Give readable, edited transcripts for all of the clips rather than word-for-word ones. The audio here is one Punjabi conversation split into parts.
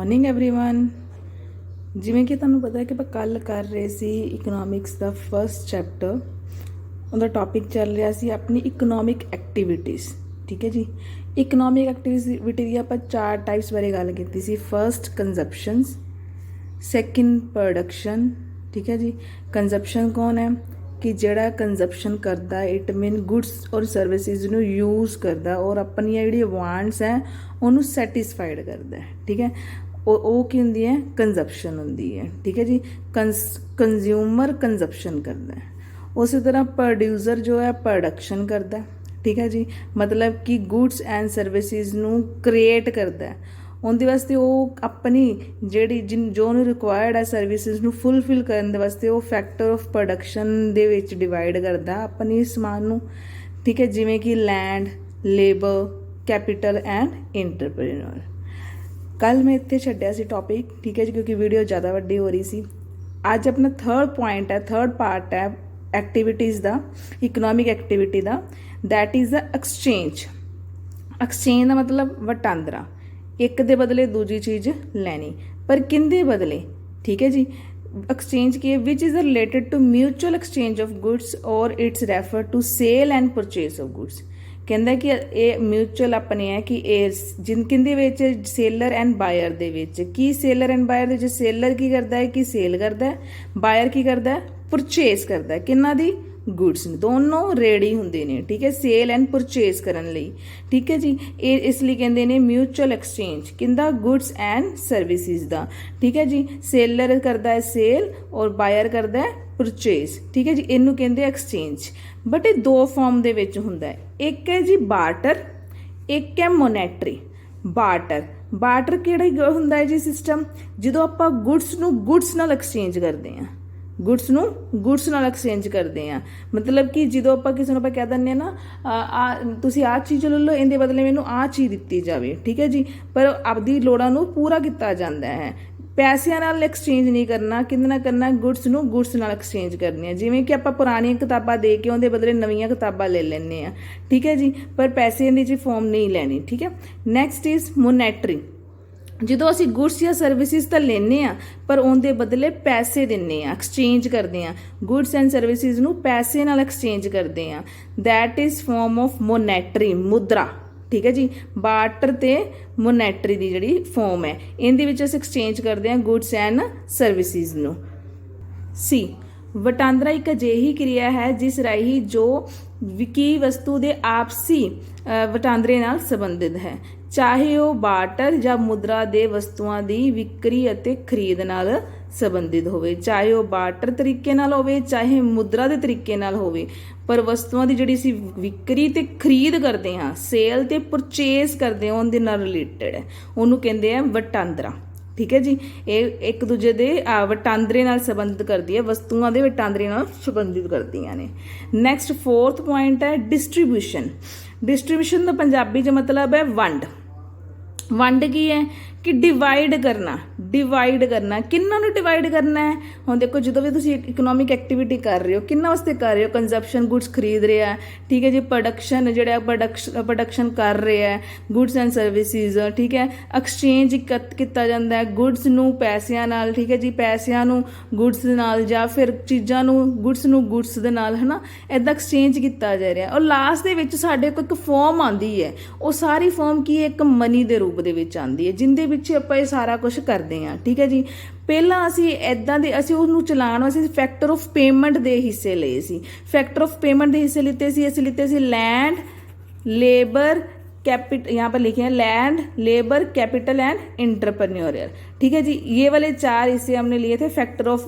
Morning everyone. ਜਿਵੇਂ ਕਿ ਤੁਹਾਨੂੰ ਪਤਾ ਹੈ ਕਿ ਆਪਾਂ ਕੱਲ ਕਰ ਰਹੇ ਸੀ ਇਕਨੋਮਿਕਸ ਦਾ ਫਰਸਟ ਚੈਪਟਰ। ਉਹਦਾ ਟੌਪਿਕ ਚੱਲ ਰਿਹਾ ਸੀ ਆਪਣੀ ਇਕਨੋਮਿਕ ਐਕਟੀਵਿਟੀਜ਼। ਠੀਕ ਹੈ ਜੀ। ਇਕਨੋਮਿਕ ਐਕਟੀਵਿਟੀ ਦੀ ਆਪਾਂ 4 ਟਾਈਪਸ ਬਾਰੇ ਗੱਲ ਕੀਤੀ ਸੀ। First consumptions, second production. ਠੀਕ ਹੈ ਜੀ। ਕੰਜ਼ੰਪਸ਼ਨ ਕੌਣ ਹੈ कि ਜਿਹੜਾ ਕੰਜ਼ੰਪਸ਼ਨ ਕਰਦਾ ਇਟ ਮੀਨ ਗੁੱਡਸ ਔਰ ਸਰਵਿਸਿਜ਼ ਨੂੰ ਯੂਜ਼ ਕਰਦਾ ਔਰ ਆਪਣੀਆਂ ਜਿਹੜੀ ਵਾਂਟਸ ਹੈ ਉਹਨੂੰ ਸੈਟੀਸਫਾਈਡ ਕਰਦਾ। ਠੀਕ ਹੈ। ਉਹ ਕੀ ਹੁੰਦੀ ਹੈ? ਕੰਜ਼ੰਪਸ਼ਨ ਹੁੰਦੀ ਹੈ। ਠੀਕ ਹੈ ਜੀ। ਕੰਜ਼ਿਊਮਰ ਕੰਜ਼ੰਪਸ਼ਨ ਕਰਦਾ। ਉਸੇ ਤਰ੍ਹਾਂ ਪ੍ਰੋਡਿਊਸਰ ਜੋ ਹੈ ਪ੍ਰੋਡਕਸ਼ਨ ਕਰਦਾ। ਠੀਕ ਹੈ ਜੀ। ਮਤਲਬ ਕਿ ਗੁੱਡਸ ਐਂਡ ਸਰਵਿਸਿਜ਼ ਨੂੰ ਕ੍ਰੀਏਟ ਕਰਦਾ। ਉਹਦੇ ਵਾਸਤੇ ਉਹ ਆਪਣੀ ਜਿਹੜੀ ਜੋ ਉਹਨੂੰ ਰਿਕੁਆਇਰਡ ਹੈ ਸਰਵਿਸਿਜ਼ ਨੂੰ ਫੁੱਲਫਿਲ ਕਰਨ ਦੇ ਵਾਸਤੇ ਉਹ ਫੈਕਟਰ ਆਫ ਪ੍ਰੋਡਕਸ਼ਨ ਦੇ ਵਿੱਚ ਡਿਵਾਈਡ ਕਰਦਾ ਆਪਣੀ ਸਮਾਨ ਨੂੰ। ਠੀਕ ਹੈ। ਜਿਵੇਂ ਕਿ ਲੈਂਡ, ਲੇਬਰ, ਕੈਪੀਟਲ ਐਂਡ ਇੰਟਰਪ੍ਰੀਨਰ। ਕੱਲ ਮੈਂ ਇੱਥੇ ਛੱਡਿਆ ਸੀ ਟੌਪਿਕ। ਠੀਕ ਹੈ ਜੀ, ਕਿਉਂਕਿ ਵੀਡੀਓ ਜ਼ਿਆਦਾ ਵੱਡੀ ਹੋ ਰਹੀ ਸੀ। ਅੱਜ ਆਪਣਾ ਥਰਡ ਪੁਆਇੰਟ ਹੈ, ਥਰਡ ਪਾਰਟ ਹੈ ਐਕਟੀਵਿਟੀਜ਼ ਦਾ, ਇਕਨੋਮਿਕ ਐਕਟੀਵਿਟੀ ਦਾ। That is the exchange. Exchange ਦਾ ਮਤਲਬ ਵਟਾਂਦਰਾ, ਇੱਕ ਦੇ ਬਦਲੇ ਦੂਜੀ ਚੀਜ਼ ਲੈਣੀ। ਪਰ ਕਿੰਦੇ ਬਦਲੇ? ਠੀਕ ਹੈ ਜੀ। ਐਕਸਚੇਂਜ ਕੀ ਹੈ? Which is related to mutual exchange of goods or it's refer to sale and purchase of goods. ਕਹਿੰਦਾ ਕਿ ਇਹ ਮਿਊਚੁਅਲ ਆਪਣੇ ਹੈ ਕਿ ਇਹ ਕਿੰਦੇ ਵਿੱਚ? ਸੇਲਰ ਐਂਡ ਬਾਇਰ ਦੇ ਵਿੱਚ। ਕੀ ਸੇਲਰ ਐਂਡ ਬਾਇਰ ਦੇ ਵਿੱਚ? ਸੇਲਰ ਕੀ ਕਰਦਾ ਹੈ ਕਿ ਸੇਲ ਕਰਦਾ ਹੈ, ਬਾਇਰ ਕੀ ਕਰਦਾ ਹੈ? ਪਰਚੇਸ ਕਰਦਾ ਹੈ। ਕਿੰਨਾ ਦੀ? ਗੁੱਡਸ ਨੇ। ਦੋਨੋਂ ਰੈਡੀ ਹੁੰਦੇ ਨੇ। ਠੀਕ ਹੈ। ਸੇਲ ਐਂਡ ਪਰਚੇਸ ਕਰਨ ਲਈ। ਠੀਕ ਹੈ ਜੀ। ਇਹ ਇਸ ਲਈ ਕਹਿੰਦੇ ਨੇ ਮਿਊਚੁਅਲ ਐਕਸਚੇਂਜ। ਕਿੰਦਾ? ਗੁੱਡਸ ਐਂਡ ਸਰਵਿਸਿਜ਼ ਦਾ। ਠੀਕ ਹੈ ਜੀ। ਸੇਲਰ ਕਰਦਾ ਹੈ ਸੇਲ ਔਰ ਬਾਇਰ ਕਰਦਾ ਹੈ ਪਰਚੇਸ। ਠੀਕ ਹੈ ਜੀ। ਇਹਨੂੰ ਕਹਿੰਦੇ ਐਕਸਚੇਂਜ। ਬਟ ਇਹ ਦੋ ਫਾਰਮ ਦੇ ਵਿੱਚ ਹੁੰਦਾ ਹੈ। ਇੱਕ ਹੈ ਜੀ ਬਾਰਟਰ, ਇੱਕ ਹੈ ਮੋਨੈਟਰੀ। ਬਾਰਟਰ ਕਿਹੜਾ ਹੁੰਦਾ ਹੈ ਜੀ? ਸਿਸਟਮ ਜਦੋਂ ਆਪਾਂ ਗੁੱਡਸ ਨੂੰ ਗੁੱਡਸ ਨਾਲ ਐਕਸਚੇਂਜ ਕਰਦੇ ਹਾਂ। ਗੁੱਡਸ ਨੂੰ ਗੁੱਡਸ ਨਾਲ ਐਕਸਚੇਂਜ ਕਰਦੇ ਹਾਂ। ਮਤਲਬ ਕਿ ਜਦੋਂ ਆਪਾਂ ਕਿਸੇ ਨੂੰ ਆਪਾਂ ਕਹਿ ਦਿੰਦੇ ਹਾਂ ਨਾ ਤੁਸੀਂ ਆਹ ਚੀਜ਼ ਲੈ ਲਓ, ਇਹਦੇ ਬਦਲੇ ਮੈਨੂੰ ਆਹ ਚੀਜ਼ ਦਿੱਤੀ ਜਾਵੇ। ਠੀਕ ਹੈ ਜੀ। ਪਰ ਆਪਦੀ ਲੋੜਾਂ ਨੂੰ ਪੂਰਾ ਕੀਤਾ ਜਾਂਦਾ ਹੈ। ਪੈਸਿਆਂ ਨਾਲ ਐਕਸਚੇਂਜ ਨਹੀਂ ਕਰਨਾ। ਕਿਹਦੇ ਨਾਲ ਕਰਨਾ? ਗੁੱਡਸ ਨੂੰ ਗੁੱਡਸ ਨਾਲ ਐਕਸਚੇਂਜ ਕਰਨੀ ਹੈ। ਜਿਵੇਂ ਕਿ ਆਪਾਂ ਪੁਰਾਣੀਆਂ ਕਿਤਾਬਾਂ ਦੇ ਕੇ ਉਹਦੇ ਬਦਲੇ ਨਵੀਆਂ ਕਿਤਾਬਾਂ ਲੈ ਲੈਂਦੇ ਹਾਂ। ਠੀਕ ਹੈ ਜੀ। ਪਰ ਪੈਸੇ ਦੀ ਜੀ ਫਾਰਮ ਨਹੀਂ ਲੈਣੀ। ਠੀਕ ਹੈ। Next is monetary. ਜਦੋਂ ਅਸੀਂ ਗੁੱਡਸ ਜਾਂ ਸਰਵਿਸਿਜ਼ ਤਾਂ ਲੈਂਦੇ ਹਾਂ ਪਰ ਉਹਦੇ ਬਦਲੇ ਪੈਸੇ ਦਿੰਦੇ ਹਾਂ, ਐਕਸਚੇਂਜ ਕਰਦੇ ਹਾਂ। ਗੁੱਡਸ ਐਂਡ ਸਰਵਿਸਿਜ਼ ਨੂੰ ਪੈਸੇ ਨਾਲ ਐਕਸਚੇਂਜ ਕਰਦੇ ਹਾਂ। ਦੈਟ ਇਜ਼ ਫਾਰਮ ਆਫ ਮੋਨੈਟਰੀ, ਮੁਦਰਾ। ਠੀਕ ਹੈ ਜੀ। ਬਾਰਟਰ ਤੇ ਮੋਨੈਟਰੀ ਦੀ ਜਿਹੜੀ ਫਾਰਮ ਹੈ ਇਹਦੇ ਵਿੱਚ ਅਸੀਂ ਐਕਸਚੇਂਜ ਕਰਦੇ ਹਾਂ ਗੁੱਡਸ ਐਂਡ ਸਰਵਿਸਿਜ਼ ਨੂੰ। ਸੀ ਵਟਾਂਦਰਾ ਇੱਕ ਅਜਿਹੀ ਕਿਰਿਆ ਹੈ ਜਿਸ ਰਾਹੀਂ ਜੋ ਵਿਕੀ ਵਸਤੂ ਦੇ ਆਪਸੀ ਵਟਾਂਦਰੇ ਨਾਲ ਸੰਬੰਧਿਤ ਹੈ, ਚਾਹੇ ਉਹ ਬਾਰਟਰ ਜਾਂ ਮੁਦਰਾ ਦੇ ਵਸਤੂਆਂ ਦੀ ਵਿਕਰੀ ਅਤੇ ਖਰੀਦ ਨਾਲ ਸੰਬੰਧਿਤ ਹੋਵੇ। ਚਾਹੇ ਉਹ ਬਾਰਟਰ ਤਰੀਕੇ ਨਾਲ ਹੋਵੇ, ਚਾਹੇ ਮੁਦਰਾ ਦੇ ਤਰੀਕੇ ਨਾਲ ਹੋਵੇ, ਪਰ ਵਸਤੂਆਂ ਦੀ ਜਿਹੜੀ ਅਸੀਂ ਵਿਕਰੀ ਤੇ ਖਰੀਦ ਕਰਦੇ ਹਾਂ, ਸੇਲ ਤੇ ਪਰਚੇਸ ਕਰਦੇ ਹਾਂ, ਉਹਦੇ ਨਾਲ ਰਿਲੇਟਡ ਹੈ। ਉਹਨੂੰ ਕਹਿੰਦੇ ਆ ਵਟਾਂਦਰਾ। ਠੀਕ ਹੈ ਜੀ। ਇਹ ਇੱਕ ਦੂਜੇ ਦੇ ਵਟਾਂਦਰੇ ਨਾਲ ਸੰਬੰਧਿਤ ਕਰਦੀ ਹੈ, ਵਸਤੂਆਂ ਦੇ ਵਟਾਂਦਰੇ ਨਾਲ ਸੰਬੰਧਿਤ ਕਰਦੀਆਂ ਨੇ। ਨੈਕਸਟ ਫੋਰਥ ਪੁਆਇੰਟ ਹੈ ਡਿਸਟਰੀਬਿਊਸ਼ਨ। ਡਿਸਟਰੀਬਿਊਸ਼ਨ ਦਾ ਪੰਜਾਬੀ 'ਚ ਮਤਲਬ ਹੈ ਵੰਡ। ਵੰਡ ਕੀ ਹੈ ਕਿ ਡਿਵਾਈਡ ਕਰਨਾ। ਡਿਵਾਈਡ ਕਰਨਾ ਕਿੰਨਾਂ ਨੂੰ ਡਿਵਾਈਡ ਕਰਨਾ ਹੈ? ਹੁਣ ਦੇਖੋ ਜਦੋਂ ਵੀ ਤੁਸੀਂ ਇਕਨੋਮਿਕ ਐਕਟੀਵਿਟੀ ਕਰ ਰਹੇ ਹੋ ਕਿੰਨਾ ਵਾਸਤੇ ਕਰ ਰਹੇ ਹੋ? ਕੰਜ਼ੰਪਸ਼ਨ ਗੁੱਡਸ ਖਰੀਦ ਰਿਹਾ। ਠੀਕ ਹੈ ਜੀ। ਪ੍ਰੋਡਕਸ਼ਨ ਜਿਹੜਾ ਪ੍ਰੋਡਕਸ਼ਨ ਕਰ ਰਿਹਾ ਹੈ, ਗੁੱਡਸ ਐਂਡ ਸਰਵਿਸਿਜ਼। ਠੀਕ ਹੈ। ਐਕਸਚੇਂਜ ਕੀਤਾ ਜਾਂਦਾ ਹੈ ਗੁੱਡਸ ਨੂੰ ਪੈਸਿਆਂ ਨਾਲ। ਠੀਕ ਹੈ ਜੀ। ਪੈਸਿਆਂ ਨੂੰ ਗੁੱਡਸ ਦੇ ਨਾਲ ਜਾਂ ਫਿਰ ਚੀਜ਼ਾਂ ਨੂੰ ਗੁੱਡਸ ਦੇ ਨਾਲ, ਹੈ ਨਾ, ਇੱਦਾਂ ਐਕਸਚੇਂਜ ਕੀਤਾ ਜਾ ਰਿਹਾ। ਔਰ ਲਾਸਟ ਦੇ ਵਿੱਚ ਸਾਡੇ ਕੋਲ ਇੱਕ ਫਾਰਮ ਆਉਂਦੀ ਹੈ। ਉਹ ਸਾਰੀ ਫਾਰਮ ਕੀ ਹੈ? ਇੱਕ ਮਨੀ ਦੇ ਰੂਪ ਦੇ ਵਿੱਚ ਆਉਂਦੀ ਹੈ, ਜਿੰਦੇ ਵਿੱਚ ਆਪਾਂ ਇਹ ਸਾਰਾ ਕੁਝ ਕਰਦੇ ਹਾਂ। ਠੀਕ ਹੈ ਜੀ। ਪਹਿਲਾਂ ਅਸੀਂ ਉਹਨੂੰ ਚਲਾਉਣ ਵਾਸਤੇ ਫੈਕਟਰ ਆਫ ਪੇਮੈਂਟ ਦੇ ਹਿੱਸੇ ਲਏ ਸੀ। ਫੈਕਟਰ ਆਫ पेमेंट ਦੇ ਹਿੱਸੇ ਲਿੱਤੇ ਸੀ। ਅਸੀਂ ਲਿੱਤੇ ਸੀ लैंड, लेबर, कैपिटल। यहाँ पर लिखे हैं land, labour, capital and entrepreneurial. ठीक है जी। ये वाले 4 हिस्से हमने लिए थे फैक्टर ऑफ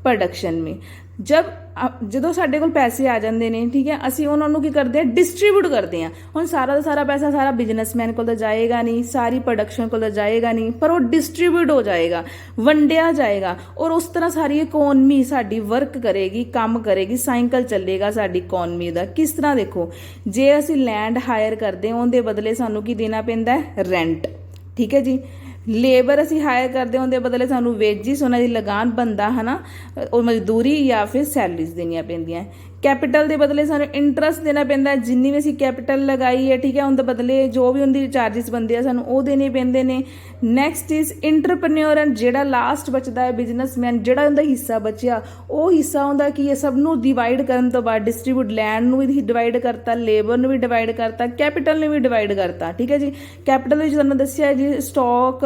प्रोडक्शन में। ਜਦੋਂ ਸਾਡੇ ਕੋਲ ਪੈਸੇ ਆ ਜਾਂਦੇ ਨੇ, ਠੀਕ ਹੈ, ਅਸੀਂ ਉਹਨਾਂ ਨੂੰ ਕੀ ਕਰਦੇ ਹਾਂ? ਡਿਸਟਰੀਬਿਊਟ ਕਰਦੇ ਹਾਂ। ਹੁਣ ਸਾਰਾ ਦਾ ਸਾਰਾ ਪੈਸਾ ਸਾਰਾ ਬਿਜ਼ਨਸਮੈਨ ਕੋਲ ਤਾਂ ਜਾਏਗਾ ਨਹੀਂ, ਸਾਰੀ ਪ੍ਰੋਡਕਸ਼ਨ ਕੋਲ ਤਾਂ ਜਾਏਗਾ ਨਹੀਂ, ਪਰ ਉਹ ਡਿਸਟਰੀਬਿਊਟ ਹੋ ਜਾਏਗਾ, ਵੰਡਿਆ ਜਾਏਗਾ। ਔਰ ਉਸ ਤਰ੍ਹਾਂ ਸਾਰੀ ਇਕੋਨਮੀ ਸਾਡੀ ਵਰਕ ਕਰੇਗੀ, ਕੰਮ ਕਰੇਗੀ, ਸਾਈਕਲ ਚੱਲੇਗਾ ਸਾਡੀ ਇਕੋਨਮੀ ਦਾ। ਕਿਸ ਤਰ੍ਹਾਂ? ਦੇਖੋ, ਜੇ ਅਸੀਂ ਲੈਂਡ ਹਾਇਰ ਕਰਦੇ ਹਾਂ ਉਹਦੇ ਬਦਲੇ ਸਾਨੂੰ ਕੀ ਦੇਣਾ ਪੈਂਦਾ ਹੈ? ਰੈਂਟ। ਠੀਕ ਹੈ ਜੀ। ਲੇਬਰ ਅਸੀਂ ਹਾਇਰ ਕਰਦੇ ਹਾਂ ਉਹਦੇ ਬਦਲੇ ਸਾਨੂੰ ਵੇਜਿਸ, ਉਹਨਾਂ ਦੀ ਲਗਾਨ ਬਣਦਾ, ਹੈ ਨਾ, ਉਹ ਮਜ਼ਦੂਰੀ ਜਾਂ ਫਿਰ ਸੈਲਰੀਜ਼ ਦੇਣੀਆਂ ਪੈਂਦੀਆਂ। कैपिटल के बदले सानू इंटरस्ट देना पैंदा, जिन्नी भी असीं कैपिटल लगाई है, ठीक है, उनके बदले जो भी उनकी चार्जिस बनते हैं सानू वो देने पैंदे ने। ਨੈਕਸਟ ਇਜ਼ ਇੰਟਰਪ੍ਰੀਨਿਓਰ, ਐਂਡ ਜਿਹੜਾ ਲਾਸਟ ਬਚਦਾ ਹੈ ਬਿਜ਼ਨਸਮੈਨ, ਜਿਹੜਾ ਉਹਦਾ ਹਿੱਸਾ ਬਚਿਆ ਉਹ ਹਿੱਸਾ ਹੁੰਦਾ ਕੀ ਹੈ, ਸਭ ਨੂੰ ਡਿਵਾਈਡ ਕਰਨ ਤੋਂ ਬਾਅਦ ਡਿਸਟ੍ਰੀਬਿਊਟ, ਲੈਂਡ ਨੂੰ ਵੀ ਡਿਵਾਈਡ ਕਰਤਾ, ਲੇਬਰ ਨੂੰ ਵੀ ਡਿਵਾਈਡ ਕਰਤਾ, ਕੈਪੀਟਲ ਨੂੰ ਵੀ ਡਿਵਾਈਡ ਕਰਤਾ। ਠੀਕ ਹੈ ਜੀ, ਕੈਪੀਟਲ ਵਿੱਚ ਤੁਹਾਨੂੰ ਦੱਸਿਆ ਜੀ ਸਟਾਕ,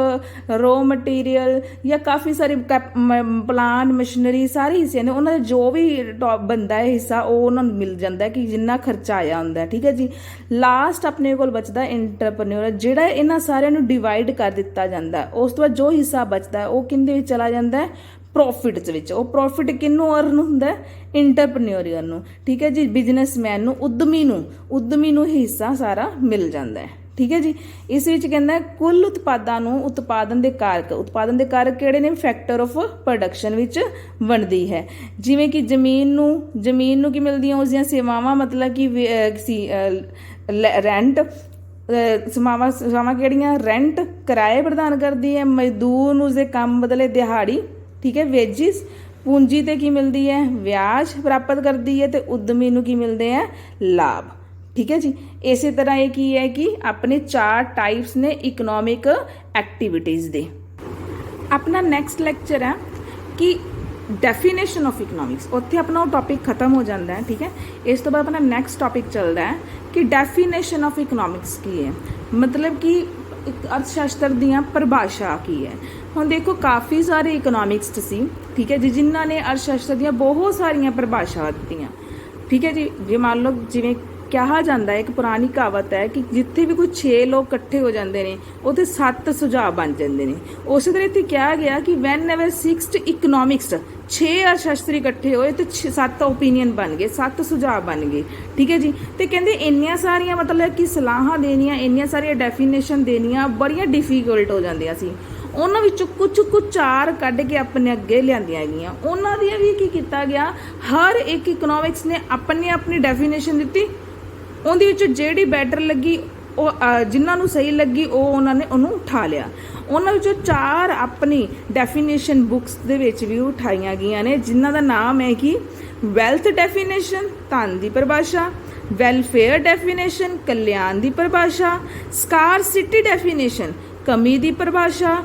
ਰੋ ਮਟੀਰੀਅਲ ਜਾਂ ਕਾਫੀ ਸਾਰੇ ਪਲਾਂਟ, ਮਸ਼ੀਨਰੀ, ਸਾਰੇ ਹਿੱਸੇ ਨੇ ਉਹਨਾਂ ਦਾ ਜੋ ਵੀ ਬੰਦਾ ਹੈ ਹਿੱਸਾ ਉਹ ਉਹਨਾਂ ਨੂੰ ਮਿਲ ਜਾਂਦਾ ਕਿ ਜਿੰਨਾ ਖਰਚਾ ਆਇਆ ਹੁੰਦਾ। ਠੀਕ ਹੈ ਜੀ, ਲਾਸਟ ਆਪਣੇ ਕੋਲ ਬਚਦਾ ਇੰਟਰਪ੍ਰੀਨਿਓਰ, ਜਿਹੜਾ ਇਹਨਾਂ ਸਾਰਿਆਂ ਨੂੰ ਡਿਵਾਈਡ ਕਰ ਦਿੱਤਾ ਜਾਂਦਾ। ਉਸ ਤੋਂ ਬਾਅਦ ਜੋ ਹਿੱਸਾ ਬਚਦਾ ਉਹ ਕਿਹਦੇ ਵਿੱਚ ਚਲਾ ਜਾਂਦਾ, ਪ੍ਰੋਫਿਟਸ ਵਿੱਚ। ਉਹ ਪ੍ਰੋਫਿਟ ਕਿਹਨੂੰ ਅਰਨ ਹੁੰਦਾ, ਇੰਟਰਪ੍ਰੀਨਿਓਰ ਨੂੰ। ਠੀਕ ਹੈ ਜੀ, ਬਿਜ਼ਨਸਮੈਨ ਨੂੰ, ਉਦਮੀ ਨੂੰ ਹਿੱਸਾ ਸਾਰਾ ਮਿਲ ਜਾਂਦਾ ਹੈ। ਠੀਕ ਹੈ ਜੀ, ਇਸ ਵਿੱਚ ਕਹਿੰਦਾ ਕੁੱਲ ਉਤਪਾਦਾਂ ਨੂੰ ਉਤਪਾਦਨ ਦੇ ਕਾਰਕ ਕਿਹੜੇ ਨੇ, ਫੈਕਟਰ ਆਫ ਪ੍ਰੋਡਕਸ਼ਨ ਵਿੱਚ ਵੰਡਦੀ ਹੈ। ਜਿਵੇਂ ਕਿ ਜ਼ਮੀਨ ਨੂੰ ਕੀ ਮਿਲਦੀਆਂ, ਉਸ ਦੀਆਂ ਸੇਵਾਵਾਂ, ਮਤਲਬ ਕਿ ਰੈਂਟ, ਸੇਵਾਵਾਂ ਕਿਹੜੀਆਂ, ਰੈਂਟ, ਕਿਰਾਏ ਪ੍ਰਦਾਨ ਕਰਦੀ ਹੈ। ਮਜ਼ਦੂਰ ਨੂੰ ਉਸਦੇ ਕੰਮ ਬਦਲੇ ਦਿਹਾੜੀ, ਠੀਕ ਹੈ, ਵੇਜਿਸ। ਪੂੰਜੀ ਤੇ ਕੀ ਮਿਲਦੀ ਹੈ, ਵਿਆਜ ਪ੍ਰਾਪਤ ਕਰਦੀ ਹੈ। ਤੇ ਉਦਮੀ ਨੂੰ ਕੀ ਮਿਲਦੇ ਹੈ, ਲਾਭ। ਠੀਕ ਹੈ ਜੀ, ਇਸੇ ਤਰ੍ਹਾਂ ਇਹ ਕੀ ਹੈ ਕਿ ਆਪਣੇ 4 ਟਾਈਪਸ ਨੇ ਇਕਨੋਮਿਕ ਐਕਟੀਵਿਟੀਜ਼ ਦੇ। ਆਪਣਾ ਨੈਕਸਟ ਲੈਕਚਰ ਹੈ ਕਿ ਡੈਫੀਨੇਸ਼ਨ ਆਫ ਇਕਨੋਮਿਕਸ, ਉੱਥੇ ਆਪਣਾ ਉਹ ਟੌਪਿਕ ਖਤਮ ਹੋ ਜਾਂਦਾ ਹੈ। ਠੀਕ ਹੈ, ਇਸ ਤੋਂ ਬਾਅਦ ਆਪਣਾ ਨੈਕਸਟ ਟੌਪਿਕ ਚੱਲਦਾ ਹੈ ਕਿ ਡੈਫੀਨੇਸ਼ਨ ਆਫ ਇਕਨੋਮਿਕਸ ਕੀ ਹੈ, ਮਤਲਬ ਕਿ ਅਰਥ ਸ਼ਾਸਤਰ ਦੀਆਂ ਪਰਿਭਾਸ਼ਾ ਕੀ ਹੈ। ਹੁਣ ਦੇਖੋ ਕਾਫੀ ਸਾਰੇ ਇਕਨੋਮਿਕਸਟ ਸੀ, ਠੀਕ ਹੈ ਜੀ, ਜਿਨ੍ਹਾਂ ਨੇ ਅਰਥ ਸ਼ਾਸਤਰ ਦੀਆਂ ਬਹੁਤ ਸਾਰੀਆਂ ਪਰਿਭਾਸ਼ਾ ਦਿੱਤੀਆਂ। ਠੀਕ ਹੈ ਜੀ, ਜੇ ਮੰਨ ਲਓ ਜਿਵੇਂ ਕਿਹਾ ਜਾਂਦਾ ਹੈ, ਇੱਕ ਪੁਰਾਣੀ ਕਹਾਵਤ ਹੈ ਕਿ ਜਿੱਥੇ ਵੀ ਕੋਈ 6 ਲੋਕ ਇਕੱਠੇ ਹੋ ਜਾਂਦੇ ਨੇ ਉੱਥੇ 7 ਸੁਝਾਅ ਬਣ ਜਾਂਦੇ ਨੇ। ਉਸੇ ਤਰ੍ਹਾਂ ਇੱਥੇ ਕਿਹਾ ਗਿਆ ਕਿ ਵੈਨ ਐਵਰ 6 ਇਕਨੋਮਿਕਸ, 6 ਅਰਥਸ਼ਾਸਤਰੀ ਇਕੱਠੇ ਹੋਏ ਤੇ 7 ਓਪੀਨੀਅਨ ਬਣ ਗਏ, 7 ਸੁਝਾਅ ਬਣ ਗਏ। ਠੀਕ ਹੈ ਜੀ, ਤੇ ਕਹਿੰਦੇ ਇੰਨੀਆਂ ਸਾਰੀਆਂ ਮਤਲਬ ਕਿ ਸਲਾਹਾਂ ਦੇਣੀਆਂ, ਇੰਨੀਆਂ ਸਾਰੀਆਂ ਡੈਫੀਨੇਸ਼ਨ ਦੇਣੀਆਂ ਬੜੀਆਂ ਡਿਫੀਕਲਟ ਹੋ ਜਾਂਦੀਆਂ ਸੀ। ਉਹਨਾਂ ਵਿੱਚੋਂ ਕੁਝ 4 ਕੱਢ ਕੇ ਆਪਣੇ ਅੱਗੇ ਲਿਆਂਦੀਆਂ ਹੈਗੀਆਂ। ਉਹਨਾਂ ਦੀਆਂ ਵੀ ਕੀ ਕੀਤਾ ਗਿਆ, ਹਰ ਇੱਕ ਇਕਨੋਮਿਕਸ ਨੇ ਆਪਣੀ ਡੈਫੀਨੇਸ਼ਨ ਦਿੱਤੀ। ਉਹਦੇ ਵਿੱਚ ਜਿਹੜੀ ਬੈਟਰ ਲੱਗੀ, ਉਹ ਜਿਨ੍ਹਾਂ ਨੂੰ ਸਹੀ ਲੱਗੀ ਉਹਨਾਂ ਨੇ ਉਹਨੂੰ ਉਠਾ ਲਿਆ। ਉਹਨਾਂ ਵਿੱਚੋਂ 4 ਆਪਣੀ ਡੈਫੀਨੇਸ਼ਨ ਬੁੱਕਸ ਦੇ ਵਿੱਚ ਵੀ ਉਠਾਈਆਂ ਗਈਆਂ ਨੇ, ਜਿਨ੍ਹਾਂ ਦਾ ਨਾਮ ਹੈ ਕਿ ਵੈਲਥ ਡੈਫੀਨੇਸ਼ਨ, ਧਨ ਦੀ ਪਰਿਭਾਸ਼ਾ, ਵੈਲਫੇਅਰ ਡੈਫੀਨੇਸ਼ਨ, ਕਲਿਆਣ ਦੀ ਪਰਿਭਾਸ਼ਾ, ਸਕਾਰਸਿਟੀ ਡੈਫੀਨੇਸ਼ਨ, ਕਮੀ ਦੀ ਪਰਿਭਾਸ਼ਾ,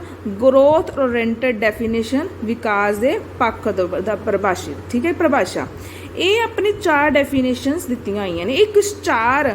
ਗਰੋਥ ਓਰੀਐਂਟਡ ਡੈਫੀਨੇਸ਼ਨ, ਵਿਕਾਸ ਦੇ ਪੱਖ ਦਾ ਪਰਿਭਾਸ਼ਿਤ। ਠੀਕ ਹੈ, ਪਰਿਭਾਸ਼ਾ। ਇਹ ਆਪਣੀ 4 ਡੈਫੀਨੇਸ਼ਨਸ ਦਿੱਤੀਆਂ ਹੋਈਆਂ ਨੇ, ਇੱਕ 4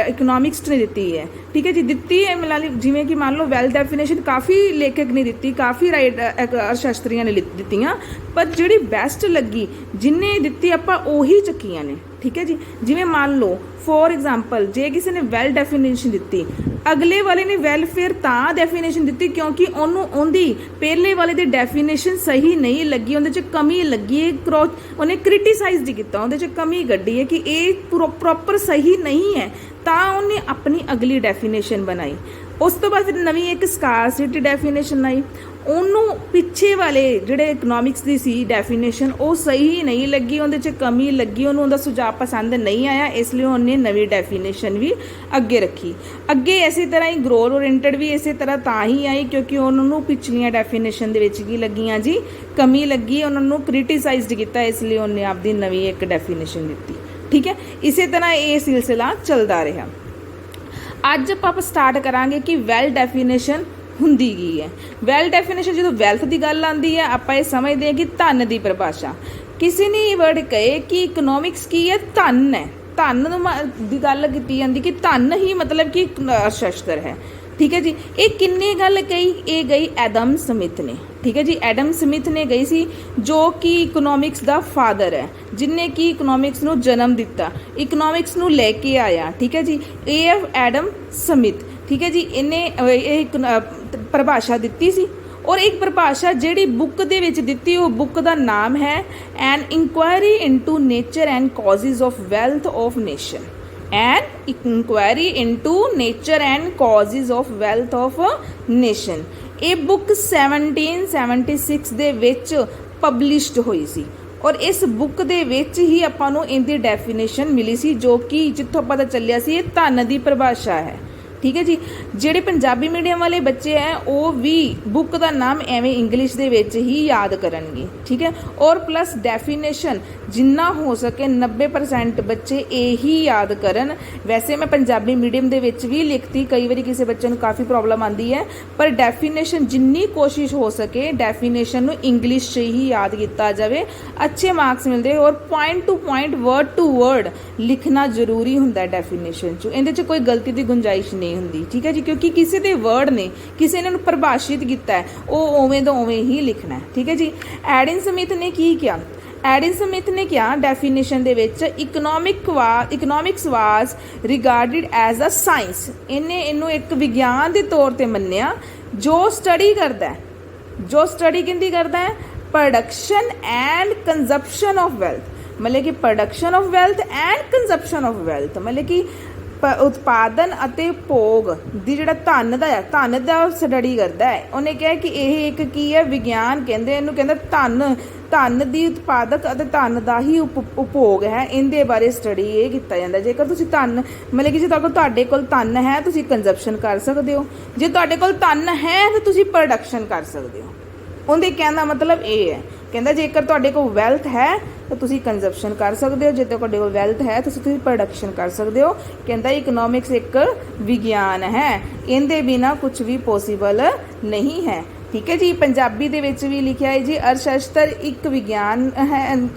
ਇਕਨੋਮਿਕਸ ਨੇ ਦਿੱਤੀ ਹੈ। ਠੀਕ ਹੈ ਜੀ, ਦਿੱਤੀ ਹੈ ਮਿਲਾ ਲਈ। ਜਿਵੇਂ ਕਿ ਮੰਨ ਲਓ ਵੈਲਥ ਡੈਫੀਨੇਸ਼ਨ ਕਾਫੀ ਲੇਖਕ ਨੇ ਦਿੱਤੀ, ਕਾਫੀ ਅਰਥਸ਼ਾਸਤਰੀਆਂ ਨੇ ਦਿੱਤੀਆਂ, ਪਰ ਜਿਹੜੀ ਬੈਸਟ ਲੱਗੀ ਜਿਹਨੇ ਦਿੱਤੀ ਆਪਾਂ ਉਹੀ ਚੱਕੀਆਂ ਨੇ। ਠੀਕ ਹੈ ਜੀ, ਜਿਵੇਂ ਮੰਨ ਲਓ ਫੋਰ ਐਗਜ਼ਾਮਪਲ ਜੇ ਕਿਸੇ ਨੇ ਵੈਲ ਡੈਫੀਨੇਸ਼ਨ ਦਿੱਤੀ, ਅਗਲੇ ਵਾਲੇ ਨੇ ਵੈਲਫੇਅਰ ਤਾਂ ਡੈਫੀਨੇਸ਼ਨ ਦਿੱਤੀ ਕਿਉਂਕਿ ਉਹਦੀ ਪਹਿਲੇ ਵਾਲੇ ਦੀ ਡੈਫੀਨੇਸ਼ਨ ਸਹੀ ਨਹੀਂ ਲੱਗੀ, ਉਹਦੇ 'ਚ ਕਮੀ ਲੱਗੀ ਹੈ, ਉਹਨੇ ਕ੍ਰਿਟੀਸਾਈਜ਼ ਕੀਤਾ, ਉਹਦੇ 'ਚ ਕਮੀ ਕੱਢੀ ਹੈ ਕਿ ਇਹ ਪ੍ਰੋਪਰ ਸਹੀ ਨਹੀਂ ਹੈ, ਤਾਂ ਉਹਨੇ ਆਪਣੀ ਅਗਲੀ ਡੈਫੀਨੇਸ਼ਨ ਬਣਾਈ। ਉਸ ਤੋਂ ਬਾਅਦ ਫਿਰ ਨਵੀਂ ਇੱਕ ਸਕਾਰਸਿਟੀ ਡੈਫੀਨੇਸ਼ਨ ਆਈ। ਉਹਨੂੰ ਪਿੱਛੇ ਵਾਲੇ ਜਿਹੜੇ ਇਕਨੋਮਿਕਸ ਦੀ ਸੀ ਡੈਫੀਨੇਸ਼ਨ ਉਹ ਸਹੀ ਨਹੀਂ ਲੱਗੀ, ਉਹਦੇ 'ਚ ਕਮੀ ਲੱਗੀ, ਉਹਨੂੰ ਉਹਦਾ ਸੁਝਾਅ ਪਸੰਦ ਨਹੀਂ ਆਇਆ, ਇਸ ਲਈ ਉਹਨੇ ਨਵੀਂ ਡੈਫੀਨੇਸ਼ਨ ਵੀ ਅੱਗੇ ਰੱਖੀ। ਅੱਗੇ ਇਸੇ ਤਰ੍ਹਾਂ ਹੀ ਗਰੋਥ ਓਰੀਐਂਟਡ ਵੀ ਇਸੇ ਤਰ੍ਹਾਂ ਤਾਂ ਹੀ ਆਈ ਕਿਉਂਕਿ ਉਹਨਾਂ ਨੂੰ ਪਿਛਲੀਆਂ ਡੈਫੀਨੇਸ਼ਨ ਦੇ ਵਿੱਚ ਕੀ ਲੱਗੀਆਂ ਜੀ, ਕਮੀ ਲੱਗੀ, ਉਹਨਾਂ ਨੂੰ ਕ੍ਰਿਟੀਸਾਈਜ਼ਡ ਕੀਤਾ, ਇਸ ਲਈ ਉਹਨੇ ਆਪਦੀ ਨਵੀਂ ਇੱਕ ਡੈਫੀਨੇਸ਼ਨ ਦਿੱਤੀ। ਠੀਕ ਹੈ, ਇਸੇ ਤਰ੍ਹਾਂ ਇਹ ਸਿਲਸਿਲਾ ਚੱਲਦਾ ਰਿਹਾ। ਅੱਜ ਆਪਾਂ ਸਟਾਰਟ ਕਰਾਂਗੇ ਕਿ ਵੈਲ ਡੈਫੀਨੇਸ਼ਨ ਹੁੰਦੀ ਕੀ ਹੈ। ਵੈਲ ਡੈਫੀਨੇਸ਼ਨ ਜਦੋਂ ਵੈਲਥ ਦੀ ਗੱਲ ਆਉਂਦੀ ਹੈ ਆਪਾਂ ਇਹ ਸਮਝਦੇ ਹਾਂ ਕਿ ਧਨ ਦੀ ਪਰਿਭਾਸ਼ਾ। ਕਿਸੇ ਨੇ ਇਹ ਵਰਡ ਕਹੇ ਕਿ ਇਕਨੋਮਿਕਸ ਕੀ ਹੈ, ਧਨ ਹੈ, ਧਨ ਦੀ ਗੱਲ ਕੀਤੀ ਜਾਂਦੀ ਕਿ ਧਨ ਹੀ ਮਤਲਬ ਕਿ ਅਰਥਸ਼ਾਸਤਰ ਹੈ। ਠੀਕ ਹੈ ਜੀ, ਇਹ ਕਿੰਨੇ ਗੱਲ ਕਹੀ, ਇਹ ਗਈ ਐਡਮ ਸਮਿਥ ਨੇ। ਠੀਕ ਹੈ ਜੀ, ਐਡਮ ਸਮਿਥ ਨੇ ਗਈ ਸੀ ਜੋ ਕਿ ਇਕਨੋਮਿਕਸ ਦਾ ਫਾਦਰ ਹੈ, ਜਿਹਨੇ ਕਿ ਇਕਨੋਮਿਕਸ ਨੂੰ ਜਨਮ ਦਿੱਤਾ, ਇਕਨੋਮਿਕਸ ਨੂੰ ਲੈ ਕੇ ਆਇਆ। ਠੀਕ ਹੈ ਜੀ, ਇਹ ਐਡਮ ਸਮਿਥ। ਠੀਕ ਹੈ ਜੀ, ਇਹਨੇ ਇਹ ਪਰਿਭਾਸ਼ਾ ਦਿੱਤੀ ਸੀ ਔਰ ਇੱਕ ਪਰਿਭਾਸ਼ਾ ਜਿਹੜੀ ਬੁੱਕ ਦੇ ਵਿੱਚ ਦਿੱਤੀ, ਉਹ ਬੁੱਕ ਦਾ ਨਾਮ ਹੈ an inquiry into nature and causes of wealth of nation. An inquiry into nature and causes of wealth of nation. ਇਹ ਬੁੱਕ 1776 ਦੇ ਵਿੱਚ ਪਬਲਿਸ਼ਡ ਹੋਈ ਸੀ ਔਰ ਇਸ ਬੁੱਕ ਦੇ ਵਿੱਚ ਹੀ ਆਪਾਂ ਨੂੰ ਇਹਦੀ ਡੈਫੀਨੇਸ਼ਨ ਮਿਲੀ ਸੀ, ਜੋ ਕਿ ਜਿੱਥੋਂ ਪਤਾ ਚੱਲਿਆ ਸੀ ਇਹ ਧਨ ਦੀ ਪਰਿਭਾਸ਼ਾ ਹੈ। ठीक है जी। ਜਿਹੜੇ ਪੰਜਾਬੀ ਮੀਡੀਅਮ ਵਾਲੇ ਬੱਚੇ ਹੈ ਉਹ ਵੀ ਬੁੱਕ ਦਾ ਨਾਮ ਐਵੇਂ ਇੰਗਲਿਸ਼ ਦੇ ਵਿੱਚ ਹੀ ਯਾਦ ਕਰਨਗੇ, ਠੀਕ ਹੈ। ਔਰ ਪਲੱਸ ਡੈਫੀਨੇਸ਼ਨ ਜਿੰਨਾ ਹੋ ਸਕੇ 90% ਬੱਚੇ ਇਹੀ ਯਾਦ ਕਰਨ। ਵੈਸੇ ਮੈਂ ਪੰਜਾਬੀ ਮੀਡੀਅਮ ਦੇ ਵਿੱਚ ਵੀ ਲਿਖਤੀ, ਕਈ ਵਾਰੀ ਕਿਸੇ ਬੱਚੇ ਨੂੰ ਕਾਫੀ ਪ੍ਰੋਬਲਮ ਆਉਂਦੀ ਹੈ, ਪਰ ਡੈਫੀਨੇਸ਼ਨ ਜਿੰਨੀ ਕੋਸ਼ਿਸ਼ ਹੋ ਸਕੇ ਡੈਫੀਨੇਸ਼ਨ ਨੂੰ ਇੰਗਲਿਸ਼ 'ਚ ਹੀ ਯਾਦ ਕੀਤਾ ਜਾਵੇ, ਅੱਛੇ ਮਾਰਕਸ ਮਿਲਦੇ। ਔਰ point to point, word to word ਲਿਖਣਾ ਜ਼ਰੂਰੀ ਹੁੰਦਾ ਡੈਫੀਨੇਸ਼ਨ 'ਚ, ਇਹਦੇ 'ਚ ਕੋਈ ਗਲਤੀ ਦੀ ਗੁੰਜਾਇਸ਼ ਨਹੀਂ ਹੁੰਦੀ, ਠੀਕ ਹੈ ਜੀ। ਕਿਉਂਕਿ ਕਿਸੇ ਦੇ ਵਰਡ ਨੇ, ਕਿਸੇ ਨੇ ਉਹਨੂੰ ਪਰਿਭਾਸ਼ਿਤ ਕੀਤਾ ਹੈ, ਉਹ ਉਵੇਂ ਦਾ ਉਵੇਂ ਹੀ ਲਿਖਣਾ ਹੈ, ਠੀਕ ਹੈ ਜੀ। ਐਡਮ ਸਮਿਥ ਨੇ ਕੀ ਕਿਹਾ? ਐਡਮ ਸਮਿਥ ਨੇ ਕਿਹਾ ਡੈਫੀਨੇਸ਼ਨ ਦੇ ਵਿੱਚ economics was regarded as a science. ਇਹਨੇ ਇਹਨੂੰ ਇੱਕ ਵਿਗਿਆਨ ਦੇ ਤੌਰ ਤੇ ਮੰਨਿਆ ਜੋ ਸਟੱਡੀ ਕਰਦਾ ਹੈ, ਜੋ ਸਟੱਡੀ ਕਿੰਦੀ ਕਰਦਾ ਹੈ? Production and consumption of wealth. ਮਤਲਬ ਕਿ production of wealth and consumption of wealth, ਮਤਲਬ ਕਿ ਉਤਪਾਦਨ ਅਤੇ ਭੋਗ ਦੀ ਜਿਹੜਾ ਧਨ ਦਾ ਸਟੱਡੀ ਕਰਦਾ ਹੈ। ਉਹਨੇ ਕਿਹਾ ਕਿ ਇਹ ਇੱਕ ਕੀ ਹੈ? ਵਿਗਿਆਨ ਕਹਿੰਦੇ ਇਹਨੂੰ, ਕਹਿੰਦਾ ਧਨ ਦੀ ਉਤਪਾਦਕ ਅਤੇ ਧਨ ਦਾ ਹੀ ਉਪਭੋਗ ਹੈ, ਇਹਦੇ ਬਾਰੇ ਸਟੱਡੀ ਇਹ ਕੀਤਾ ਜਾਂਦਾ। ਜੇਕਰ ਤੁਸੀਂ ਧਨ, ਮਤਲਬ ਕਿ ਜੇ ਤੁਹਾਡੇ ਕੋਲ ਧਨ ਹੈ ਤੁਸੀਂ ਕੰਜ਼ਪਸ਼ਨ ਕਰ ਸਕਦੇ ਹੋ, ਜੇ ਤੁਹਾਡੇ ਕੋਲ ਧਨ ਹੈ ਤਾਂ ਤੁਸੀਂ ਪ੍ਰੋਡਕਸ਼ਨ ਕਰ ਸਕਦੇ ਹੋ। ਉਹਦੇ ਕਹਿਣ ਦਾ ਮਤਲਬ ਇਹ ਹੈ, ਕਹਿੰਦਾ ਜੇਕਰ ਤੁਹਾਡੇ ਕੋਲ ਵੈਲਥ ਹੈ ਤਾਂ ਤੁਸੀਂ ਕੰਜ਼ਪਸ਼ਨ ਕਰ ਸਕਦੇ ਹੋ, ਜੇ ਤੁਹਾਡੇ ਕੋਲ ਵੈਲਥ ਹੈ ਤੁਸੀਂ ਪ੍ਰੋਡਕਸ਼ਨ ਕਰ ਸਕਦੇ ਹੋ। ਕਹਿੰਦਾ ਇਕਨੋਮਿਕਸ ਇੱਕ ਵਿਗਿਆਨ ਹੈ, ਇਹਦੇ ਬਿਨਾ ਕੁਝ ਵੀ ਪੋਸੀਬਲ ਨਹੀਂ ਹੈ, ਠੀਕ ਹੈ ਜੀ। ਪੰਜਾਬੀ ਦੇ ਵਿੱਚ ਵੀ ਲਿਖਿਆ ਹੈ ਜੀ, ਅਰਥਸ਼ਾਸਤਰ ਇੱਕ ਵਿਗਿਆਨ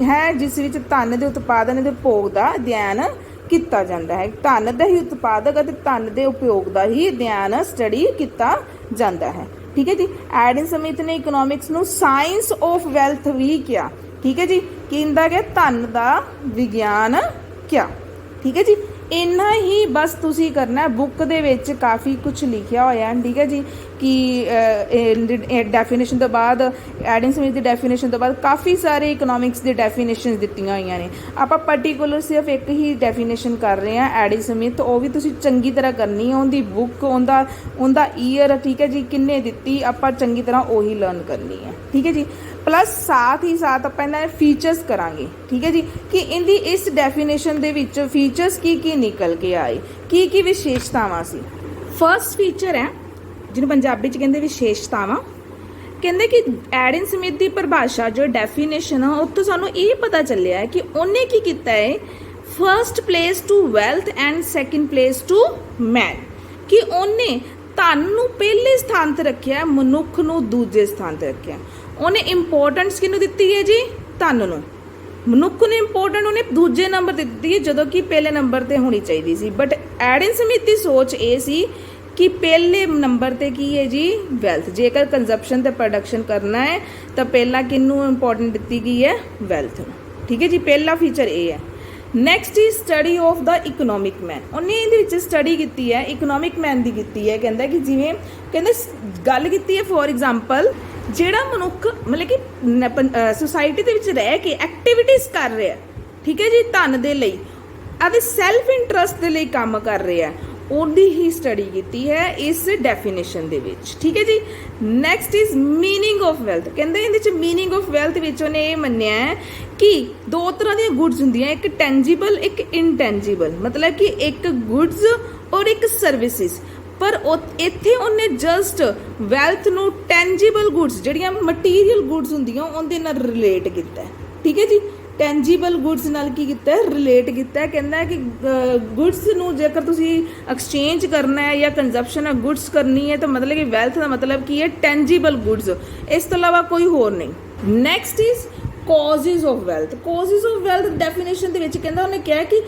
ਹੈ ਜਿਸ ਵਿੱਚ ਧਨ ਦੇ ਉਤਪਾਦਨ ਅਤੇ ਭੋਗ ਦਾ ਅਧਿਐਨ ਕੀਤਾ ਜਾਂਦਾ ਹੈ। ਧਨ ਦਾ ਹੀ ਉਤਪਾਦਕ ਅਤੇ ਧਨ ਦੇ ਉਪਯੋਗ ਦਾ ਹੀ ਅਧਿਐਨ ਸਟੱਡੀ ਕੀਤਾ ਜਾਂਦਾ ਹੈ, ਠੀਕ ਹੈ ਜੀ। ਐਡਮ ਸਮਿਥ ਨੇ ਇਕਨੋਮਿਕਸ ਨੂੰ ਸਾਇੰਸ ਆਫ ਵੈਲਥ ਵੀ ਕਿਹਾ, ਠੀਕ ਹੈ ਜੀ। ਕਹਿੰਦਾ ਕਿ ਧਨ ਦਾ ਵਿਗਿਆਨ ਕਿਆ, ਠੀਕ ਹੈ ਜੀ। ਇੰਨਾ ਹੀ ਬਸ ਤੁਸੀਂ ਕਰਨਾ। ਬੁੱਕ ਦੇ ਵਿੱਚ ਕਾਫੀ ਕੁਝ ਲਿਖਿਆ ਹੋਇਆ, ਠੀਕ ਹੈ ਜੀ, ਕਿ ਡੈਫੀਨੇਸ਼ਨ ਤੋਂ ਬਾਅਦ, ਐਡਮ ਸਮਿਥ ਦੀ ਡੈਫੀਨੇਸ਼ਨ ਤੋਂ ਬਾਅਦ ਕਾਫੀ ਸਾਰੇ ਇਕਨੋਮਿਕਸ ਦੀ ਡੈਫੀਨੇਸ਼ਨਸ ਦਿੱਤੀਆਂ ਹੋਈਆਂ ਨੇ। ਆਪਾਂ ਪਰਟੀਕੂਲਰ ਸਿਰਫ ਇੱਕ ਹੀ ਡੈਫੀਨੇਸ਼ਨ ਕਰ ਰਹੇ ਹਾਂ, ਐਡਮ ਸਮਿਥ, ਉਹ ਵੀ ਤੁਸੀਂ ਚੰਗੀ ਤਰ੍ਹਾਂ ਕਰਨੀ ਹੈ। ਉਹਦੀ ਬੁੱਕ, ਉਹਦਾ ਈਅਰ, ਠੀਕ ਹੈ ਜੀ, ਕਿੰਨੇ ਦਿੱਤੀ, ਆਪਾਂ ਚੰਗੀ ਤਰ੍ਹਾਂ ਉਹੀ ਲਰਨ ਕਰਨੀ ਹੈ, ਠੀਕ ਹੈ ਜੀ। ਪਲੱਸ ਸਾਥ ਹੀ ਸਾਥ ਆਪਾਂ ਇਹਨਾਂ ਫੀਚਰਸ ਕਰਾਂਗੇ, ਠੀਕ ਹੈ ਜੀ, ਕਿ ਇਹਦੀ ਇਸ ਡੈਫੀਨੇਸ਼ਨ ਦੇ ਵਿੱਚ ਫੀਚਰਸ ਕੀ ਨਿਕਲ ਕੇ ਆਏ, ਕੀ ਵਿਸ਼ੇਸ਼ਤਾਵਾਂ ਸੀ। ਫਰਸਟ ਫੀਚਰ ਹੈ ਜਿਹਨੂੰ ਪੰਜਾਬੀ 'ਚ ਕਹਿੰਦੇ ਵਿਸ਼ੇਸ਼ਤਾਵਾਂ। ਕਹਿੰਦੇ ਕਿ ਐਡਮ ਸਮਿਥ ਦੀ ਪਰਿਭਾਸ਼ਾ ਜੋ ਡੈਫੀਨੇਸ਼ਨ ਆ ਉੱਥੋਂ ਸਾਨੂੰ ਇਹ ਪਤਾ ਚੱਲਿਆ ਹੈ ਕਿ ਉਹਨੇ ਕੀ ਕੀਤਾ ਹੈ, first place to wealth and second place to man, ਕਿ ਉਹਨੇ ਧਨ ਨੂੰ ਪਹਿਲੇ ਸਥਾਨ ਤੇ ਰੱਖਿਆ, ਮਨੁੱਖ ਨੂੰ ਦੂਜੇ ਸਥਾਨ ਤੇ ਰੱਖਿਆ। ਉਹਨੇ ਇੰਪੋਰਟੈਂਸ ਕਿਹਨੂੰ ਦਿੱਤੀ ਹੈ ਜੀ? ਧਨ ਨੂੰ। ਮਨੁੱਖ ਨੂੰ ਇੰਪੋਰਟੈਂਟ ਉਹਨੇ ਦੂਜੇ ਨੰਬਰ ਤੇ ਦਿੱਤੀ ਹੈ, ਜਦੋਂ ਕਿ ਪਹਿਲੇ ਨੰਬਰ ਤੇ ਹੋਣੀ ਚਾਹੀਦੀ ਸੀ। ਬਟ ਐਡਮ ਸਮਿਥ ਦੀ ਸੋਚ ਇਹ ਸੀ ਕਿ ਪਹਿਲੇ ਨੰਬਰ ਤੇ ਕੀ ਹੈ ਜੀ? ਵੈਲਥ। ਜੇਕਰ ਕੰਜ਼ਪਸ਼ਨ ਤੇ ਪ੍ਰੋਡਕਸ਼ਨ ਕਰਨਾ ਹੈ ਤਾਂ ਪਹਿਲਾਂ ਕਿਹਨੂੰ ਇੰਪੋਰਟੈਂਟ ਦਿੱਤੀ ਗਈ ਹੈ? ਵੈਲਥ ਨੂੰ, ਠੀਕ ਹੈ ਜੀ। ਪਹਿਲਾ ਫੀਚਰ ਇਹ ਹੈ। ਨੈਕਸਟ ਇਜ਼ ਸਟੱਡੀ ਆਫ ਦਾ ਇਕਨੋਮਿਕ ਮੈਨ। ਉਹਨੇ ਇਹਦੇ ਵਿੱਚ ਸਟੱਡੀ ਕੀਤੀ ਹੈ, ਇਕਨੋਮਿਕ ਮੈਨ ਦੀ ਕੀਤੀ ਹੈ। ਕਹਿੰਦਾ ਕਿ ਜਿਵੇਂ ਕਹਿੰਦੇ ਗੱਲ ਕੀਤੀ ਹੈ, ਫੋਰ ਐਗਜ਼ਾਮਪਲ ਜਿਹੜਾ ਮਨੁੱਖ ਮਤਲਬ ਕਿ ਸੁਸਾਇਟੀ ਦੇ ਵਿੱਚ ਰਹਿ ਕੇ ਐਕਟੀਵਿਟੀਜ਼ ਕਰ ਰਿਹਾ, ਠੀਕ ਹੈ ਜੀ, ਧਨ ਦੇ ਲਈ, ਅਤੇ ਸੈਲਫ ਇੰਟਰਸਟ ਦੇ ਲਈ ਕੰਮ ਕਰ ਰਿਹਾ, ਉਹਦੀ ਹੀ ਸਟੱਡੀ ਕੀਤੀ ਹੈ ਇਸ ਡੈਫੀਨੇਸ਼ਨ ਦੇ ਵਿੱਚ, ਠੀਕ ਹੈ ਜੀ। Next is meaning of wealth. ਕਹਿੰਦੇ ਇਹਦੇ ਵਿੱਚ ਮੀਨਿੰਗ ਆਫ ਵੈਲਥ ਵਿੱਚ ਉਹਨੇ ਇਹ ਮੰਨਿਆ ਹੈ ਕਿ ਦੋ ਤਰ੍ਹਾਂ ਦੀਆਂ ਗੁੱਡਸ ਹੁੰਦੀਆਂ, ਇੱਕ ਟੈਂਜੀਬਲ, ਇੱਕ ਇਨਟੈਂਜੀਬਲ, ਮਤਲਬ ਕਿ ਇੱਕ ਗੁੱਡਸ ਔਰ ਇੱਕ ਸਰਵਿਸਿਸ। ਪਰ ਇੱਥੇ ਉਹਨੇ ਜਸਟ ਵੈਲਥ ਨੂੰ ਟੈਂਜੀਬਲ ਗੁੱਡਸ, ਜਿਹੜੀਆਂ ਮਟੀਰੀਅਲ ਗੁੱਡਸ ਹੁੰਦੀਆਂ ਉਹਦੇ ਨਾਲ ਰਿਲੇਟ ਕੀਤਾ, ਠੀਕ ਹੈ ਜੀ। ਟੈਂਜੀਬਲ ਗੁੱਡਸ ਨਾਲ ਕੀ ਕੀਤਾ? ਰਿਲੇਟ ਕੀਤਾ। ਕਹਿੰਦਾ ਕਿ ਗੁੱਡਸ ਨੂੰ ਜੇਕਰ ਤੁਸੀਂ ਐਕਸਚੇਂਜ ਕਰਨਾ ਹੈ ਜਾਂ ਕੰਜ਼ਪਸ਼ਨ ਆਫ ਗੁੱਡਸ ਕਰਨੀ ਹੈ ਤਾਂ ਮਤਲਬ ਕਿ ਵੈਲਥ ਦਾ ਮਤਲਬ ਕੀ ਹੈ? ਟੈਂਜੀਬਲ ਗੁੱਡਸ, ਇਸ ਤੋਂ ਇਲਾਵਾ ਕੋਈ ਹੋਰ ਨਹੀਂ। Next is causes of wealth. Causes of wealth definition ਦੇ ਵਿੱਚ ਕਹਿੰਦਾ, ਉਹਨੇ ਕਿਹਾ ਕਿ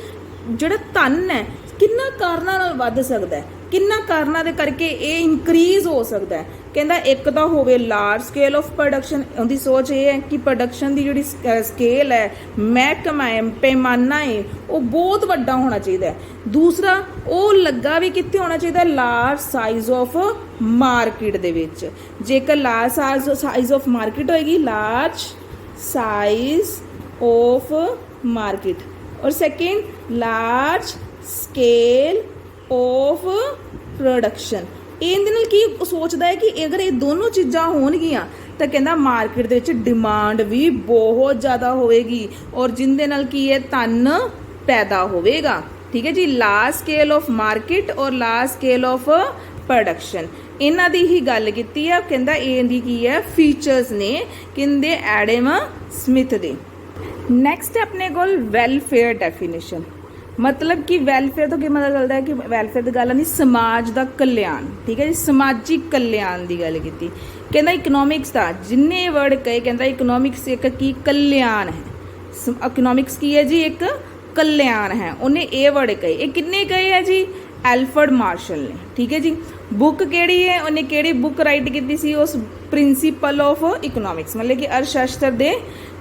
ਜਿਹੜਾ ਧਨ ਹੈ ਕਿੰਨਾ ਕਾਰਨਾਂ ਨਾਲ ਵੱਧ ਸਕਦਾ ਹੈ, ਕਿੰਨਾ ਕਾਰਨਾਂ ਦੇ ਕਰਕੇ ਇਹ ਇਨਕਰੀਜ਼ ਹੋ ਸਕਦਾ ਹੈ। ਕਹਿੰਦਾ ਇੱਕ ਤਾਂ ਹੋਵੇ ਲਾਰਜ ਸਕੇਲ ਆਫ ਪ੍ਰੋਡਕਸ਼ਨ। ਉਹਦੀ ਸੋਚ ਇਹ ਹੈ ਕਿ ਪ੍ਰੋਡਕਸ਼ਨ ਦੀ ਜਿਹੜੀ ਸਕੇਲ ਹੈ, ਮਹਿਕਮਾ ਹੈ, ਪੈਮਾਨਾ ਹੈ, ਉਹ ਬਹੁਤ ਵੱਡਾ ਹੋਣਾ ਚਾਹੀਦਾ ਹੈ। ਦੂਸਰਾ ਉਹ ਲੱਗਾ ਵੀ ਕਿੱਥੇ ਹੋਣਾ ਚਾਹੀਦਾ? ਲਾਰਜ ਸਾਈਜ਼ ਆਫ ਮਾਰਕੀਟ ਦੇ ਵਿੱਚ। ਜੇਕਰ ਲਾਰਜ ਸਾਈਜ਼ ਆਫ ਮਾਰਕੀਟ ਹੋਏਗੀ, ਲਾਰਜ ਸਾਈਜ਼ ਆਫ ਮਾਰਕੀਟ, ਔਰ second large scale of production. ਇਹਦੇ ਨਾਲ ਕੀ ਸੋਚਦਾ ਹੈ ਕਿ ਅਗਰ ਇਹ ਦੋਨੋਂ ਚੀਜ਼ਾਂ ਹੋਣਗੀਆਂ ਤਾਂ ਕਹਿੰਦਾ ਮਾਰਕੀਟ ਦੇ ਵਿੱਚ ਡਿਮਾਂਡ ਵੀ ਬਹੁਤ ਜ਼ਿਆਦਾ ਹੋਵੇਗੀ, ਔਰ ਜਿਹਦੇ ਨਾਲ ਕੀ ਹੈ? ਧਨ ਪੈਦਾ ਹੋਵੇਗਾ, ठीक है जी। लार्ज स्केल ऑफ मार्केट और लार्ज स्केल ऑफ प्रोडक्शन, इन्हां दी ही गल कीती है। कहंदा इहदी की है फीचर्स ने किंदे एडम स्मिथ दे। नैक्सट है अपने कोल वैलफेयर डेफिनेशन, मतलब कि वैलफेयर तो की मतलब चलता है कि वैलफेयर की गल नहीं, समाज का कल्याण, ठीक है जी, समाजिक कल्याण की गल की। कहना इकनॉमिक्स का जिन्ने वर्ड कहे, कहता इकनॉमिक्स एक की कल्याण है, इकनॉमिक्स की है जी एक कल्याण है, उन्हें ए वर्ड कहे। ये किन्ने कहे है जी? एल्फ्रेड मार्शल ने, ठीक है जी। बुक केड़ी है, उन्हें केड़ी बुक राइट की सी? उस प्रिंसीपल ऑफ इकनॉमिक्स, मतलब कि अर्थशास्त्र के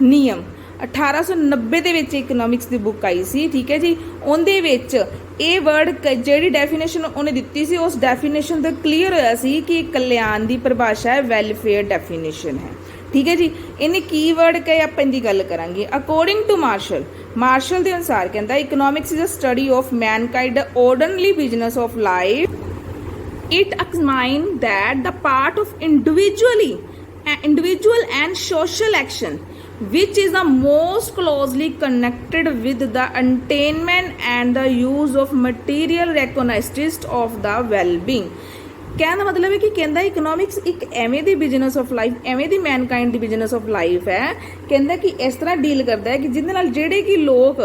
नियम 1890 ਦੇ ਵਿੱਚ ਇਕਨੋਮਿਕਸ ਦੀ ਬੁੱਕ ਆਈ ਸੀ, ਠੀਕ ਹੈ ਜੀ। ਉਹਦੇ ਵਿੱਚ ਇਹ ਵਰਡ ਜਿਹੜੀ ਡੈਫੀਨੇਸ਼ਨ ਉਹਨੇ ਦਿੱਤੀ ਸੀ, ਉਸ ਡੈਫੀਨੇਸ਼ਨ ਤੋਂ ਕਲੀਅਰ ਹੋਇਆ ਸੀ ਕਿ ਕਲਿਆਣ ਦੀ ਪਰਿਭਾਸ਼ਾ ਹੈ ਵੈਲਫੇਅਰ ਡੈਫੀਨੇਸ਼ਨ ਹੈ, ਠੀਕ ਹੈ ਜੀ। ਇਹਨੇ ਕੀ ਵਰਡ ਕਹੇ, ਆਪਾਂ ਇਹਦੀ ਗੱਲ ਕਰਾਂਗੇ। ਅਕੋਰਡਿੰਗ ਟੂ ਮਾਰਸ਼ਲ ਦੇ ਅਨੁਸਾਰ ਕਹਿੰਦਾ economics is a study of mankind orderly business of life. It examines that the part of individual and social action which is the most closely connected with the attainment and the use of material recognized of the well-being। कहने का मतलब है कि कहता इकनॉमिक्स एक एवें दी बिजनेस ऑफ लाइफ, एवें the mankind the business of life है। कहता कि इस तरह डील करता है कि जिहदे नाल जिहड़े कि लोग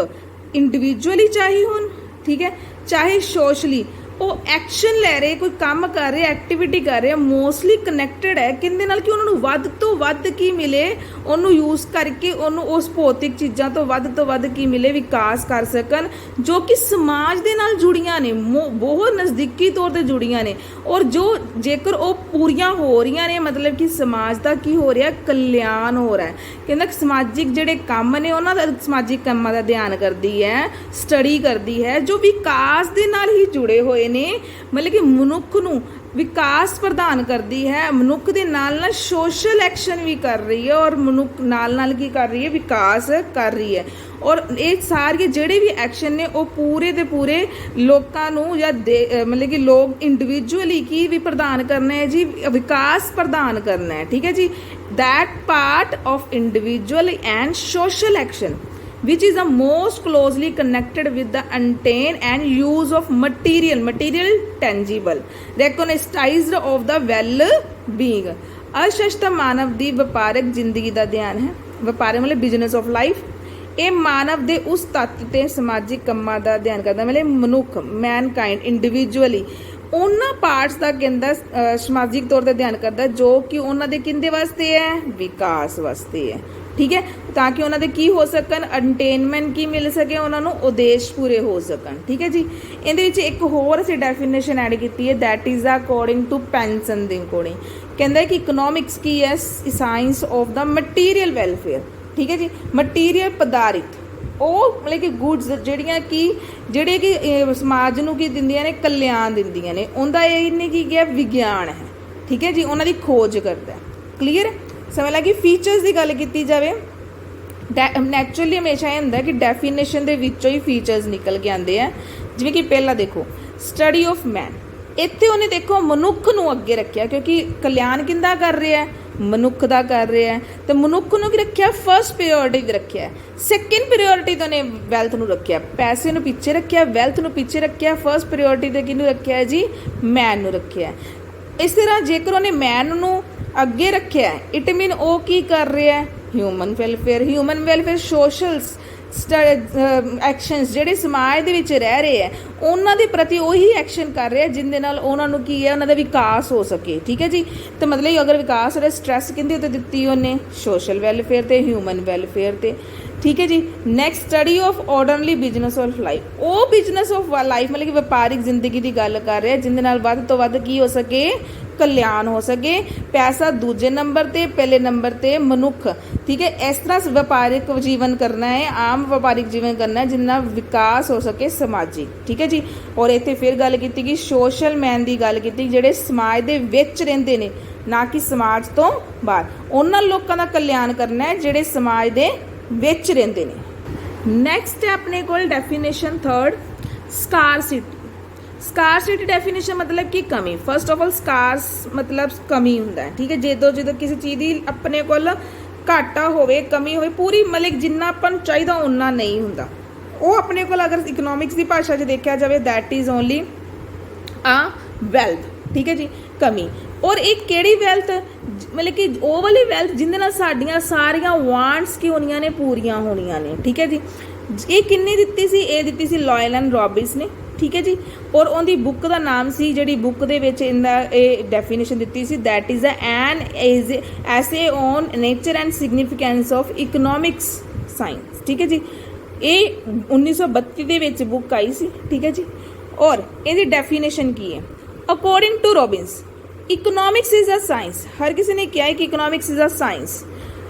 इंडिविजुअली चाहे होण, ठीक है, चाहे सोशली वो एक्शन ले रहे, कोई काम कर रहे, एक्टिविटी कर रहे, मोस्टली कनैक्टेड है किंदे नाल कि उन्होंने वध तो वध की मिले, उन्होंने यूज़ करके उन्होंने उस भौतिक चीज़ों तो वध की मिले, विकास कर सकन, जो कि समाज दे नाल जुड़ियां ने, बहुत नज़दीकी तौर पर जुड़ियां ने। और जो जेकर वो पूरियां हो रही ने, मतलब कि समाज का की हो रहा, कल्याण हो रहा है। कहना समाजिक जिहड़े काम ने उन्हां दा समाजिक कामां दा ध्यान करती है, स्टडी करती है, जो विकास दे नाल ही जुड़े हुए ने, मतलब कि मनुख नूं विकास प्रदान करती है। मनुख के नाल नाल सोशल एक्शन भी कर रही है और मनुख नाल नाल की कर रही है, विकास कर रही है। और ये सारे जिहड़े भी एक्शन ने वो पूरे दे पूरे लोकां नूं या मतलब कि लोग इंडिविजुअली की भी प्रदान करना है जी, विकास प्रदान करना है, ठीक है जी। That part of individual and social action which is the most closely connected with the attain and use of material tangible recognized of the well-being। अर्थशास्त्र मानव की व्यापारिक जिंदगी का ध्यान है, व्यापार मतलब बिजनेस ऑफ लाइफ। ये मानव के उस तत्व ते समाजिक कामां का ध्यान करता, मतलब मनुख मैनकाइंड इंडिविजुअली उन्होंने पार्ट्स का कहता समाजिक तौर पर ध्यान करता जो कि उन्होंने किंदे वास्ते है, विकास वास्ते है, ठीक है, ताकि उन्होंने की हो सकन, अटेनमेंट की मिल सके, उन्होंने उद्देश्य पूरे हो सकन, ठीक है जी। इहदे विच एक होर असीं डेफिनेशन ऐड की है, दैट इज़ अकॉर्डिंग टू पेंसन दे अकॉर्डिंग। कहता है कि इकनॉमिक्स की है science of the material welfare, ठीक है जी। मटीरियल पदार्थ ਉਹ मतलब कि गुड्स ਜਿਹੜੀਆਂ कि ਜਿਹੜੇ कि समाज ਨੂੰ ਕੀ ਦਿੰਦੀਆਂ ਨੇ, कल्याण ਦਿੰਦੀਆਂ ਨੇ, ਉਹਦਾ ਇਹਨੇ ਕੀ ਕਿਹਾ, ਵਿਗਿਆਨ ਹੈ, ठीक है जी। ਉਹਨਾਂ ਦੀ ਖੋਜ ਕਰਦਾ, क्लीयर समझ लगी। फीचर्स की गल की जाए, नैचुरली हमेशा ये होंगे कि डेफिनेशन के विचों ही फीचर्स निकल के आते हैं। जिवें कि पहला देखो स्टडी ऑफ मैन, इत्थे उन्हें देखो मनुख नूं अगे रखिया, क्योंकि कल्याण किंदा कर रहा है, मनुख का कर रहा है, तो मनुख नूं की रखिया फर्स्ट प्रायोरिटी रखिया, सैकेंड प्रायोरिटी तो उन्हें वैल्थ नूं रखिया, पैसे नूं पीछे रखिया, वैल्थ नूं पीछे रखिया, फर्स्ट प्रायोरिटी तो किनूं रखिया है जी, मैन नूं रखिया। इस तरह जेकर उन्हें मैन नूं अगे रखिया है, इट मीन वो की कर रहा है, ह्यूमन वेलफेयर सोशल एक्शनस ਜਿਹੜੇ समाज ਦੇ ਵਿੱਚ रह रहे हैं ਉਹਨਾਂ ਦੇ प्रति ਉਹੀ एक्शन कर रहे हैं जिंदे नाल ਉਹਨਾਂ ਨੂੰ ਕੀ ਹੈ, ਉਹਨਾਂ ਦਾ विकास हो सके, ठीक है जी। तो मतलब अगर विकास हो रहा, स्ट्रैस किंदे उत्ते दित्ती ਉਹਨੇ, सोशल वेलफेयर ते ह्यूमन वेलफेयर ते, ठीक है जी। Next study of orderly business of life, वो बिजनेस ऑफ लाइफ मतलब कि व्यापारिक जिंदगी की गल कर रहे हैं जिंदे नाल वध तो वध की हो सके, कल्याण हो सके। पैसा दूजे नंबर ते, पहले नंबर ते मनुख, ठीक है। इस तरह व्यापारिक जीवन करना है, आम व्यापारिक जीवन करना है जिन्ना विकास हो सके समाजिक, ठीक है जी। और इत्थे फिर गल की कि सोशल मैन की गल की, जिहड़े समाज दे विच रहिंदे ने, ना कि समाज तो बाहर, उन्हां लोकां दा कल्याण करना है जिहड़े समाज दे विच रहिंदे ने। नैक्सट है अपने कोल definition third, scarcity. Scarcity definition मतलब कि कमी। फर्स्ट ऑफ ऑल स्कारस मतलब कमी होंदा है, ठीक है। जो किसी चीज़ की अपने कोल घाटा होवे, कमी होवे, पूरी मतलब जिन्ना अपन चाहिए उन्ना नहीं होंदा, ਉਹ ਆਪਣੇ ਕੋਲ ਅਗਰ ਇਕਨੋਮਿਕਸ ਦੀ ਭਾਸ਼ਾ 'ਚ ਦੇਖਿਆ ਜਾਵੇ ਦੈਟ ਇਜ਼ ਓਨਲੀ ਆ ਵੈਲਥ, ਠੀਕ ਹੈ ਜੀ, ਕਮੀ। ਔਰ ਇਹ ਕਿਹੜੀ ਵੈਲਥ, ਮਤਲਬ ਕਿ ਉਹ ਵਾਲੀ ਵੈਲਥ ਜਿਹਦੇ ਨਾਲ ਸਾਡੀਆਂ ਸਾਰੀਆਂ ਵਾਂਟਸ ਕੀ ਹੋਣੀਆਂ ਨੇ, ਪੂਰੀਆਂ ਹੋਣੀਆਂ ਨੇ, ਠੀਕ ਹੈ ਜੀ। ਇਹ ਕਿੰਨੀ ਦਿੱਤੀ ਸੀ, ਇਹ ਦਿੱਤੀ ਸੀ ਲਾਇਲ ਐਂਡ ਰੌਬਿਨਸ ਨੇ, ਠੀਕ ਹੈ ਜੀ। ਔਰ ਉਹਦੀ ਬੁੱਕ ਦਾ ਨਾਮ ਸੀ, ਜਿਹੜੀ ਬੁੱਕ ਦੇ ਵਿੱਚ ਇਹਦਾ ਇਹ ਡੈਫੀਨੇਸ਼ਨ ਦਿੱਤੀ ਸੀ, ਦੈਟ ਇਜ਼ ਐਨ ਐਸੇ on nature and significance of economics science, ਠੀਕ ਹੈ ਜੀ। ਇਹ 1932 ਦੇ ਵਿੱਚ ਬੁੱਕ ਆਈ ਸੀ, ਠੀਕ ਹੈ ਜੀ। ਔਰ ਇਹਦੀ ਡੈਫੀਨੇਸ਼ਨ ਕੀ ਹੈ, according to Robbins economics is a science, ਹਰ ਕਿਸੇ ਨੇ ਕਿਹਾ ਹੈ ਕਿ economics is a science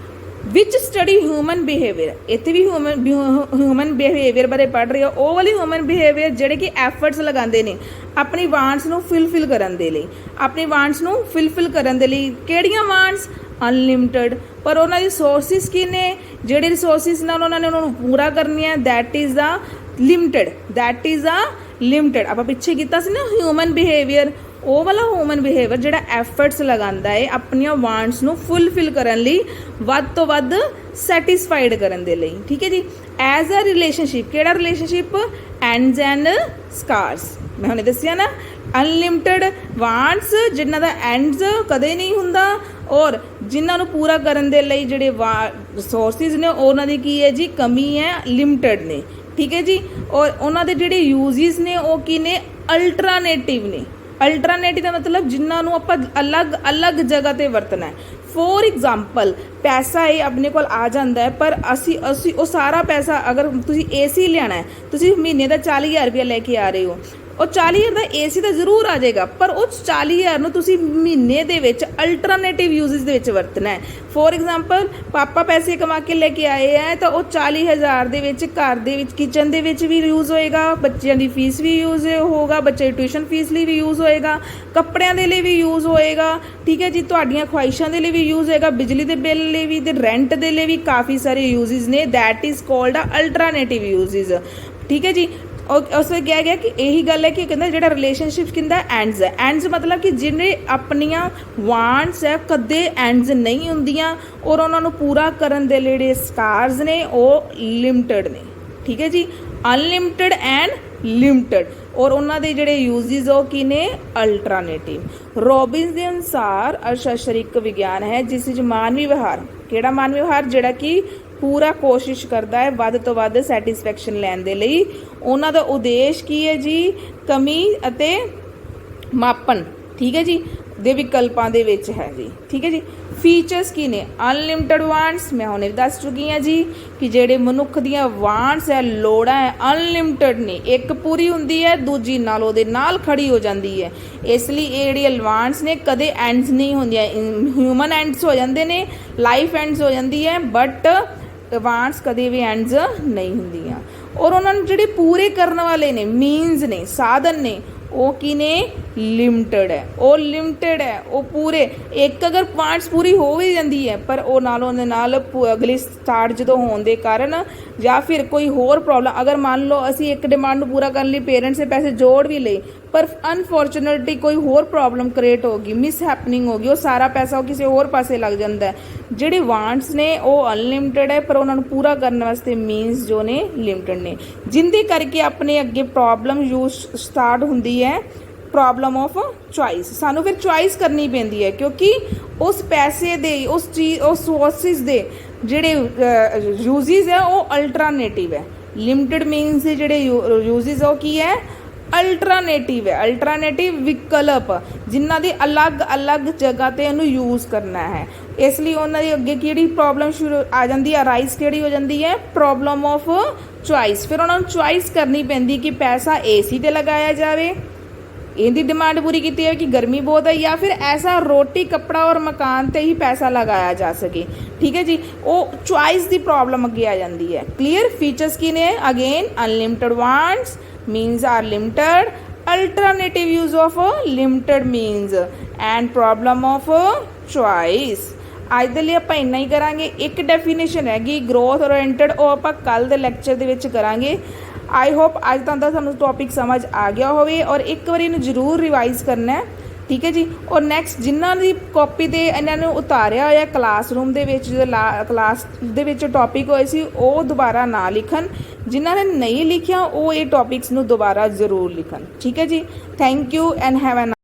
which study human behaviour. ਇੱਥੇ ਵੀ ਹਿਊਮਨ ਬਿਹੇਵੀਅਰ ਬਾਰੇ ਪੜ੍ਹ ਰਹੇ ਹੋ, ਉਹ ਵਾਲੀ ਹਿਊਮਨ ਬਿਹੇਵੀਅਰ ਜਿਹੜੇ ਕਿ ਐਫਰਟਸ ਲਗਾਉਂਦੇ ਨੇ ਆਪਣੀ ਵਾਂਟਸ ਨੂੰ ਫਿਲਫਿਲ ਕਰਨ ਦੇ ਲਈ, ਆਪਣੀ ਵਾਂਟਸ ਨੂੰ ਫਿਲਫਿਲ ਕਰਨ ਦੇ ਲਈ। ਕਿਹੜੀਆਂ ਵਾਂਟਸ, ਅਨਲਿਮਟਿਡ, ਪਰ ਉਹਨਾਂ ਦੀ ਰਿਸੋਰਸਿਸ ਕੀ ਨੇ, ਜਿਹੜੇ ਰਿਸੋਰਸਿਸ ਨਾਲ ਉਹਨਾਂ ਨੇ ਉਹਨਾਂ ਨੂੰ ਪੂਰਾ ਕਰਨੀ ਹੈ, that is a limited, that is a limited. ਆਪਾਂ ਪਿੱਛੇ ਕੀਤਾ ਸੀ ਨਾ ਹਿਊਮਨ ਬਿਹੇਵੀਅਰ, ਉਹ ਵਾਲਾ ਹਿਊਮਨ ਬਿਹੇਵੀਅਰ ਜਿਹੜਾ ਐਫਰਟਸ ਲਗਾਉਂਦਾ ਹੈ ਆਪਣੀਆਂ ਵਾਂਟਸ ਨੂੰ ਫੁੱਲਫਿਲ ਕਰਨ ਲਈ, ਵੱਧ ਤੋਂ ਵੱਧ ਸੈਟਿਸਫਾਈਡ ਕਰਨ ਦੇ ਲਈ, ਠੀਕ ਹੈ ਜੀ। ਐਜ਼ ਅ ਰਿਲੇਸ਼ਨਸ਼ਿਪ, ਕਿਹੜਾ ਰਿਲੇਸ਼ਨਸ਼ਿਪ, ਐਂਡਸ ਐਂਡ ਸਕਾਰਸ। ਮੈਂ ਹੁਣੇ ਦੱਸਿਆ ਨਾ, ਅਨਲਿਮਟਿਡ ਵਾਂਟਸ ਜਿਨ੍ਹਾਂ ਦਾ ਐਂਡਸ ਕਦੇ ਨਹੀਂ ਹੁੰਦਾ, ਔਰ ਜਿਨ੍ਹਾਂ ਨੂੰ ਪੂਰਾ ਕਰਨ ਦੇ ਲਈ ਜਿਹੜੇ ਰਿਸੋਰਸਿਸ ਨੇ ਉਹਨਾਂ ਦੀ ਕੀ ਹੈ ਜੀ, ਕਮੀ ਹੈ, ਲਿਮਟਿਡ ਨੇ, ਠੀਕ ਹੈ ਜੀ। ਔਰ ਉਹਨਾਂ ਦੇ ਜਿਹੜੇ ਯੂਜ਼ਿਸ ਨੇ ਉਹ ਕੀ ਨੇ, ਅਲਟਰਨੇਟਿਵ ਨੇ। ਅਲਟਰਨੇਟਿਵ ਦਾ ਮਤਲਬ ਜਿਨ੍ਹਾਂ ਨੂੰ ਆਪਾਂ ਅਲੱਗ ਜਗ੍ਹਾ 'ਤੇ ਵਰਤਣਾ ਹੈ। ਫੋਰ ਐਗਜ਼ਾਮਪਲ, ਪੈਸਾ ਇਹ ਆਪਣੇ ਕੋਲ ਆ ਜਾਂਦਾ ਹੈ, ਪਰ ਅਸੀਂ ਉਹ ਸਾਰਾ ਪੈਸਾ, ਅਗਰ ਤੁਸੀਂ AC ਲਿਆਣਾ ਹੈ, ਤੁਸੀਂ ਮਹੀਨੇ ਦਾ 40,000 ਰੁਪਇਆ ਲੈ ਕੇ ਆ ਰਹੇ ਹੋ, ਉਹ 40,000 ਦਾ AC ਤਾਂ ਜ਼ਰੂਰ ਆ ਜਾਏਗਾ, ਪਰ ਉਹ 40,000 ਨੂੰ ਤੁਸੀਂ ਮਹੀਨੇ ਦੇ ਵਿੱਚ ਅਲਟਰਨੇਟਿਵ ਯੂਜ਼ਸ ਦੇ ਵਿੱਚ ਵਰਤਣਾ ਹੈ। ਫੋਰ ਐਗਜ਼ਾਮਪਲ, ਪਾਪਾ ਪੈਸੇ ਕਮਾ ਕੇ ਲੈ ਕੇ ਆਏ ਹੈ, ਤਾਂ ਉਹ 40,000 ਦੇ ਵਿੱਚ ਘਰ ਦੇ ਵਿੱਚ ਕਿਚਨ ਦੇ ਵਿੱਚ ਵੀ ਯੂਜ਼ ਹੋਏਗਾ, ਬੱਚਿਆਂ ਦੀ ਫੀਸ ਵੀ ਯੂਜ਼ ਹੋਗਾ, ਬੱਚੇ ਦੀ ਟਿਊਸ਼ਨ ਫੀਸ ਲਈ ਵੀ ਯੂਜ਼ ਹੋਏਗਾ, ਕੱਪੜਿਆਂ ਦੇ ਲਈ ਵੀ ਯੂਜ਼ ਹੋਏਗਾ, ਠੀਕ ਹੈ ਜੀ, ਤੁਹਾਡੀਆਂ ਖਵਾਇਸ਼ਾਂ ਦੇ ਲਈ ਵੀ ਯੂਜ਼ ਹੋਏਗਾ, ਬਿਜਲੀ ਦੇ ਬਿੱਲ ਲਈ ਵੀ, ਤੇ ਰੈਂਟ ਦੇ ਲਈ ਵੀ ਕਾਫੀ ਸਾਰੇ ਯੂਜ਼ਸ ਨੇ, that is called alternative uses, ਠੀਕ ਹੈ ਜੀ। ਉਸ ਵਿੱਚ ਕਿਹਾ ਗਿਆ ਕਿ ਇਹੀ ਗੱਲ ਹੈ ਕਿ ਕਹਿੰਦਾ ਜਿਹੜਾ ਰਿਲੇਸ਼ਨਸ਼ਿਪ ਕਹਿੰਦਾ ਐਂਡਸ ਹੈ, ਐਂਡਸ ਮਤਲਬ ਕਿ ਜਿਹੜੇ ਆਪਣੀਆਂ ਵਾਂਟਸ ਹੈ ਕਦੇ ਐਂਡਸ ਨਹੀਂ ਹੁੰਦੀਆਂ, ਔਰ ਉਹਨਾਂ ਨੂੰ ਪੂਰਾ ਕਰਨ ਦੇ ਜਿਹੜੇ ਸਕਾਰਸ ਨੇ ਉਹ ਲਿਮਟਿਡ ਨੇ, ਠੀਕ ਹੈ ਜੀ, ਅਨਲਿਮਟਿਡ ਐਂਡ ਲਿਮਟਿਡ। ਔਰ ਉਹਨਾਂ ਦੇ ਜਿਹੜੇ ਯੂਜ਼ਸ ਉਹ ਕੀ ਨੇ, ਅਲਟਰਨੇਟਿਵ। ਰੌਬਿਨਸ ਦੇ ਅਨੁਸਾਰ ਅਰਥਸ਼ਾਸਤਰਿਕ ਵਿਗਿਆਨ ਹੈ ਜਿਸ ਵਿੱਚ ਮਾਨਵੀ ਵਿਵਹਾਰ, ਕਿਹੜਾ ਮਾਨਵੀ ਵਿਵਹਾਰ, ਜਿਹੜਾ ਕਿ ਪੂਰਾ ਕੋਸ਼ਿਸ਼ ਕਰਦਾ ਹੈ ਵੱਧ ਤੋਂ ਵੱਧ ਸੈਟਿਸਫੈਕਸ਼ਨ ਲੈਣ ਦੇ ਲਈ। ਉਹਨਾਂ ਦਾ ਉਦੇਸ਼ ਕੀ ਹੈ ਜੀ, ਕਮੀ ਅਤੇ ਮਾਪਨ, ਠੀਕ ਹੈ ਜੀ, ਦੇ ਵਿਕਲਪਾਂ ਦੇ ਵਿੱਚ ਹੈ ਜੀ, ਠੀਕ ਹੈ ਜੀ। ਫੀਚਰਸ ਕੀ ਨੇ, ਅਨਲਿਮਟਿਡ ਵਾਂਟਸ, ਮੈਂ ਹੁਣੇ ਦੱਸ ਚੁੱਕੀ ਹਾਂ ਜੀ ਕਿ ਜਿਹੜੇ ਮਨੁੱਖ ਦੀਆਂ ਵਾਂਟਸ ਹੈ, ਲੋੜਾਂ ਹੈ, ਅਨਲਿਮਟਿਡ ਨੇ, ਇੱਕ ਪੂਰੀ ਹੁੰਦੀ ਹੈ ਦੂਜੀ ਨਾਲ ਉਹਦੇ ਨਾਲ ਖੜੀ ਹੋ ਜਾਂਦੀ ਹੈ, ਇਸ ਲਈ ਇਹ ਜਿਹੜੀਆਂ ਵਾਂਟਸ ਨੇ ਕਦੇ ਐਂਡਸ ਨਹੀਂ ਹੁੰਦੀਆਂ। ਹਿਊਮਨ ਐਂਡਸ ਹੋ ਜਾਂਦੇ ਨੇ, ਲਾਈਫ ਐਂਡਸ ਹੋ ਜਾਂਦੀ ਹੈ, ਬਟ ਵਾਂਟਸ ਕਦੇ ਵੀ ਐਂਡਸ ਨਹੀਂ ਹੁੰਦੀਆਂ। ਔਰ ਉਹਨਾਂ ਨੂੰ ਜਿਹੜੇ ਪੂਰੇ ਕਰਨ ਵਾਲੇ ਨੇ, ਮੀਨਸ ਨੇ, ਸਾਧਨ ਨੇ, ਉਹ ਕੀ ਨੇ, ਲਿਮਟਿਡ ਹੈ, ਉਹ ਲਿਮਟਿਡ ਹੈ, ਉਹ ਪੂਰੇ। ਇੱਕ ਅਗਰ ਵਾਂਟਸ ਪੂਰੀ ਹੋ ਵੀ ਜਾਂਦੀ ਹੈ, ਪਰ ਉਹ ਨਾਲੋਂ ਦੇ ਨਾਲ ਅਗਲੀ ਸਟਾਰਟ ਜਦੋਂ ਹੋਣ ਦੇ ਕਾਰਨ ਜਾਂ ਫਿਰ ਕੋਈ ਹੋਰ ਪ੍ਰੋਬਲਮ, ਅਗਰ ਮੰਨ ਲਓ ਅਸੀਂ ਇੱਕ ਡਿਮਾਂਡ ਨੂੰ ਪੂਰਾ ਕਰਨ ਲਈ ਪੇਰੈਂਟਸ ਦੇ ਪੈਸੇ ਜੋੜ ਵੀ ਲਏ, ਪਰ ਅਨਫੋਰਚੂਨੇਟਲੀ ਕੋਈ ਹੋਰ ਪ੍ਰੋਬਲਮ ਕ੍ਰੀਏਟ ਹੋ ਗਈ, ਮਿਸ ਹੈਪਨਿੰਗ ਹੋ ਗਈ, ਉਹ ਸਾਰਾ ਪੈਸਾ ਉਹ ਕਿਸੇ ਹੋਰ ਪਾਸੇ ਲੱਗ ਜਾਂਦਾ ਹੈ। ਜਿਹੜੇ ਵਾਂਟਸ ਨੇ ਉਹ ਅਨਲਿਮਟਿਡ ਹੈ, ਪਰ ਉਹਨਾਂ ਨੂੰ ਪੂਰਾ ਕਰਨ ਵਾਸਤੇ ਮੀਨਸ ਜੋ ਨੇ ਲਿਮਟਿਡ ਨੇ, ਜਿੰਦੇ ਕਰਕੇ ਆਪਣੇ ਅੱਗੇ ਪ੍ਰੋਬਲਮ ਯੂਜ਼ ਸਟਾਰਟ ਹੁੰਦੀ ਹੈ, ਪ੍ਰੋਬਲਮ ਆਫ ਚੋਇਸ। ਸਾਨੂੰ ਫਿਰ ਚੋਇਸ ਕਰਨੀ ਪੈਂਦੀ ਹੈ, ਕਿਉਂਕਿ ਉਸ ਪੈਸੇ ਦੇ, ਉਸ ਚੀਜ਼, ਉਸ ਸੋਰਸਿਸ ਦੇ ਜਿਹੜੇ ਯੂਜ਼ਸ ਹੈ ਉਹ ਅਲਟਰਨੇਟਿਵ ਹੈ। ਲਿਮਟਿਡ ਮੀਨਸ ਦੇ ਜਿਹੜੇ ਯੂਜ਼ਸ ਉਹ ਕੀ ਹੈ, ਅਲਟਰਨੇਟਿਵ ਹੈ, ਅਲਟਰਨੇਟਿਵ ਵਿਕਲਪ, ਜਿਨ੍ਹਾਂ ਦੀ ਅਲੱਗ ਜਗ੍ਹਾ 'ਤੇ ਉਹਨੂੰ ਯੂਜ਼ ਕਰਨਾ ਹੈ। ਇਸ ਲਈ ਉਹਨਾਂ ਦੀ ਅੱਗੇ ਕਿਹੜੀ ਪ੍ਰੋਬਲਮ ਸ਼ੁਰੂ ਆ ਜਾਂਦੀ ਹੈ, ਰਾਈਜ਼ ਕਿਹੜੀ ਹੋ ਜਾਂਦੀ ਹੈ, ਪ੍ਰੋਬਲਮ ਆਫ ਚੋਇਸ। ਫਿਰ ਉਹਨਾਂ ਨੂੰ ਚੋਇਸ ਕਰਨੀ ਪੈਂਦੀ ਕਿ ਪੈਸਾ AC 'ਤੇ ਲਗਾਇਆ ਜਾਵੇ, ਇਹਦੀ ਡਿਮਾਂਡ ਪੂਰੀ ਕੀਤੀ ਹੈ ਕਿ ਗਰਮੀ ਬਹੁਤ ਹੈ, ਜਾਂ ਫਿਰ ਐਸਾ ਰੋਟੀ ਕੱਪੜਾ ਔਰ ਮਕਾਨ 'ਤੇ ਹੀ ਪੈਸਾ ਲਗਾਇਆ ਜਾ ਸਕੇ, ਠੀਕ ਹੈ ਜੀ। ਉਹ ਚੋਇਸ ਦੀ ਪ੍ਰੋਬਲਮ ਅੱਗੇ ਆ ਜਾਂਦੀ ਹੈ। ਕਲੀਅਰ। ਫੀਚਰਸ ਕੀ ਨੇ, again unlimited wants, means are limited, alternative use of limited means and problem of choice। ਅੱਜ ਦੇ ਲਈ ਆਪਾਂ ਇੰਨਾ ਹੀ ਕਰਾਂਗੇ। ਇੱਕ ਡੈਫੀਨੇਸ਼ਨ ਹੈਗੀ ਗਰੋਥ ਓਰੀਐਂਟਡ, ਉਹ ਆਪਾਂ ਕੱਲ੍ਹ ਦੇ ਲੈਕਚਰ ਦੇ ਵਿੱਚ ਕਰਾਂਗੇ। ਆਈ ਹੋਪ ਅੱਜ ਤੱਕ ਦਾ ਤੁਹਾਨੂੰ ਟੌਪਿਕ ਸਮਝ ਆ ਗਿਆ ਹੋਵੇ, ਔਰ ਇੱਕ ਵਾਰੀ ਇਹਨੂੰ ਜ਼ਰੂਰ ਰਿਵਾਈਜ਼ ਕਰਨਾ ਹੈ। ਠੀਕ ਹੈ ਜੀ। ਔਰ ਨੈਕਸਟ ਜਿਨ੍ਹਾਂ ਦੀ ਕਾਪੀ 'ਤੇ ਇਹਨਾਂ ਨੂੰ ਉਤਾਰਿਆ ਹੋਇਆ ਕਲਾਸਰੂਮ ਦੇ ਵਿੱਚ ਜਦੋਂ ਕਲਾਸ ਦੇ ਵਿੱਚ ਟੌਪਿਕ ਹੋਏ ਸੀ ਉਹ ਦੁਬਾਰਾ ਨਾ ਲਿਖਣ, ਜਿਨ੍ਹਾਂ ਨੇ ਨਹੀਂ ਲਿਖਿਆ ਉਹ ਇਹ ਟੌਪਿਕਸ ਨੂੰ ਦੁਬਾਰਾ ਜ਼ਰੂਰ ਲਿਖਣ। ਠੀਕ ਹੈ ਜੀ। ਥੈਂਕ ਯੂ ਐਂਡ ਹੈਵ ਐ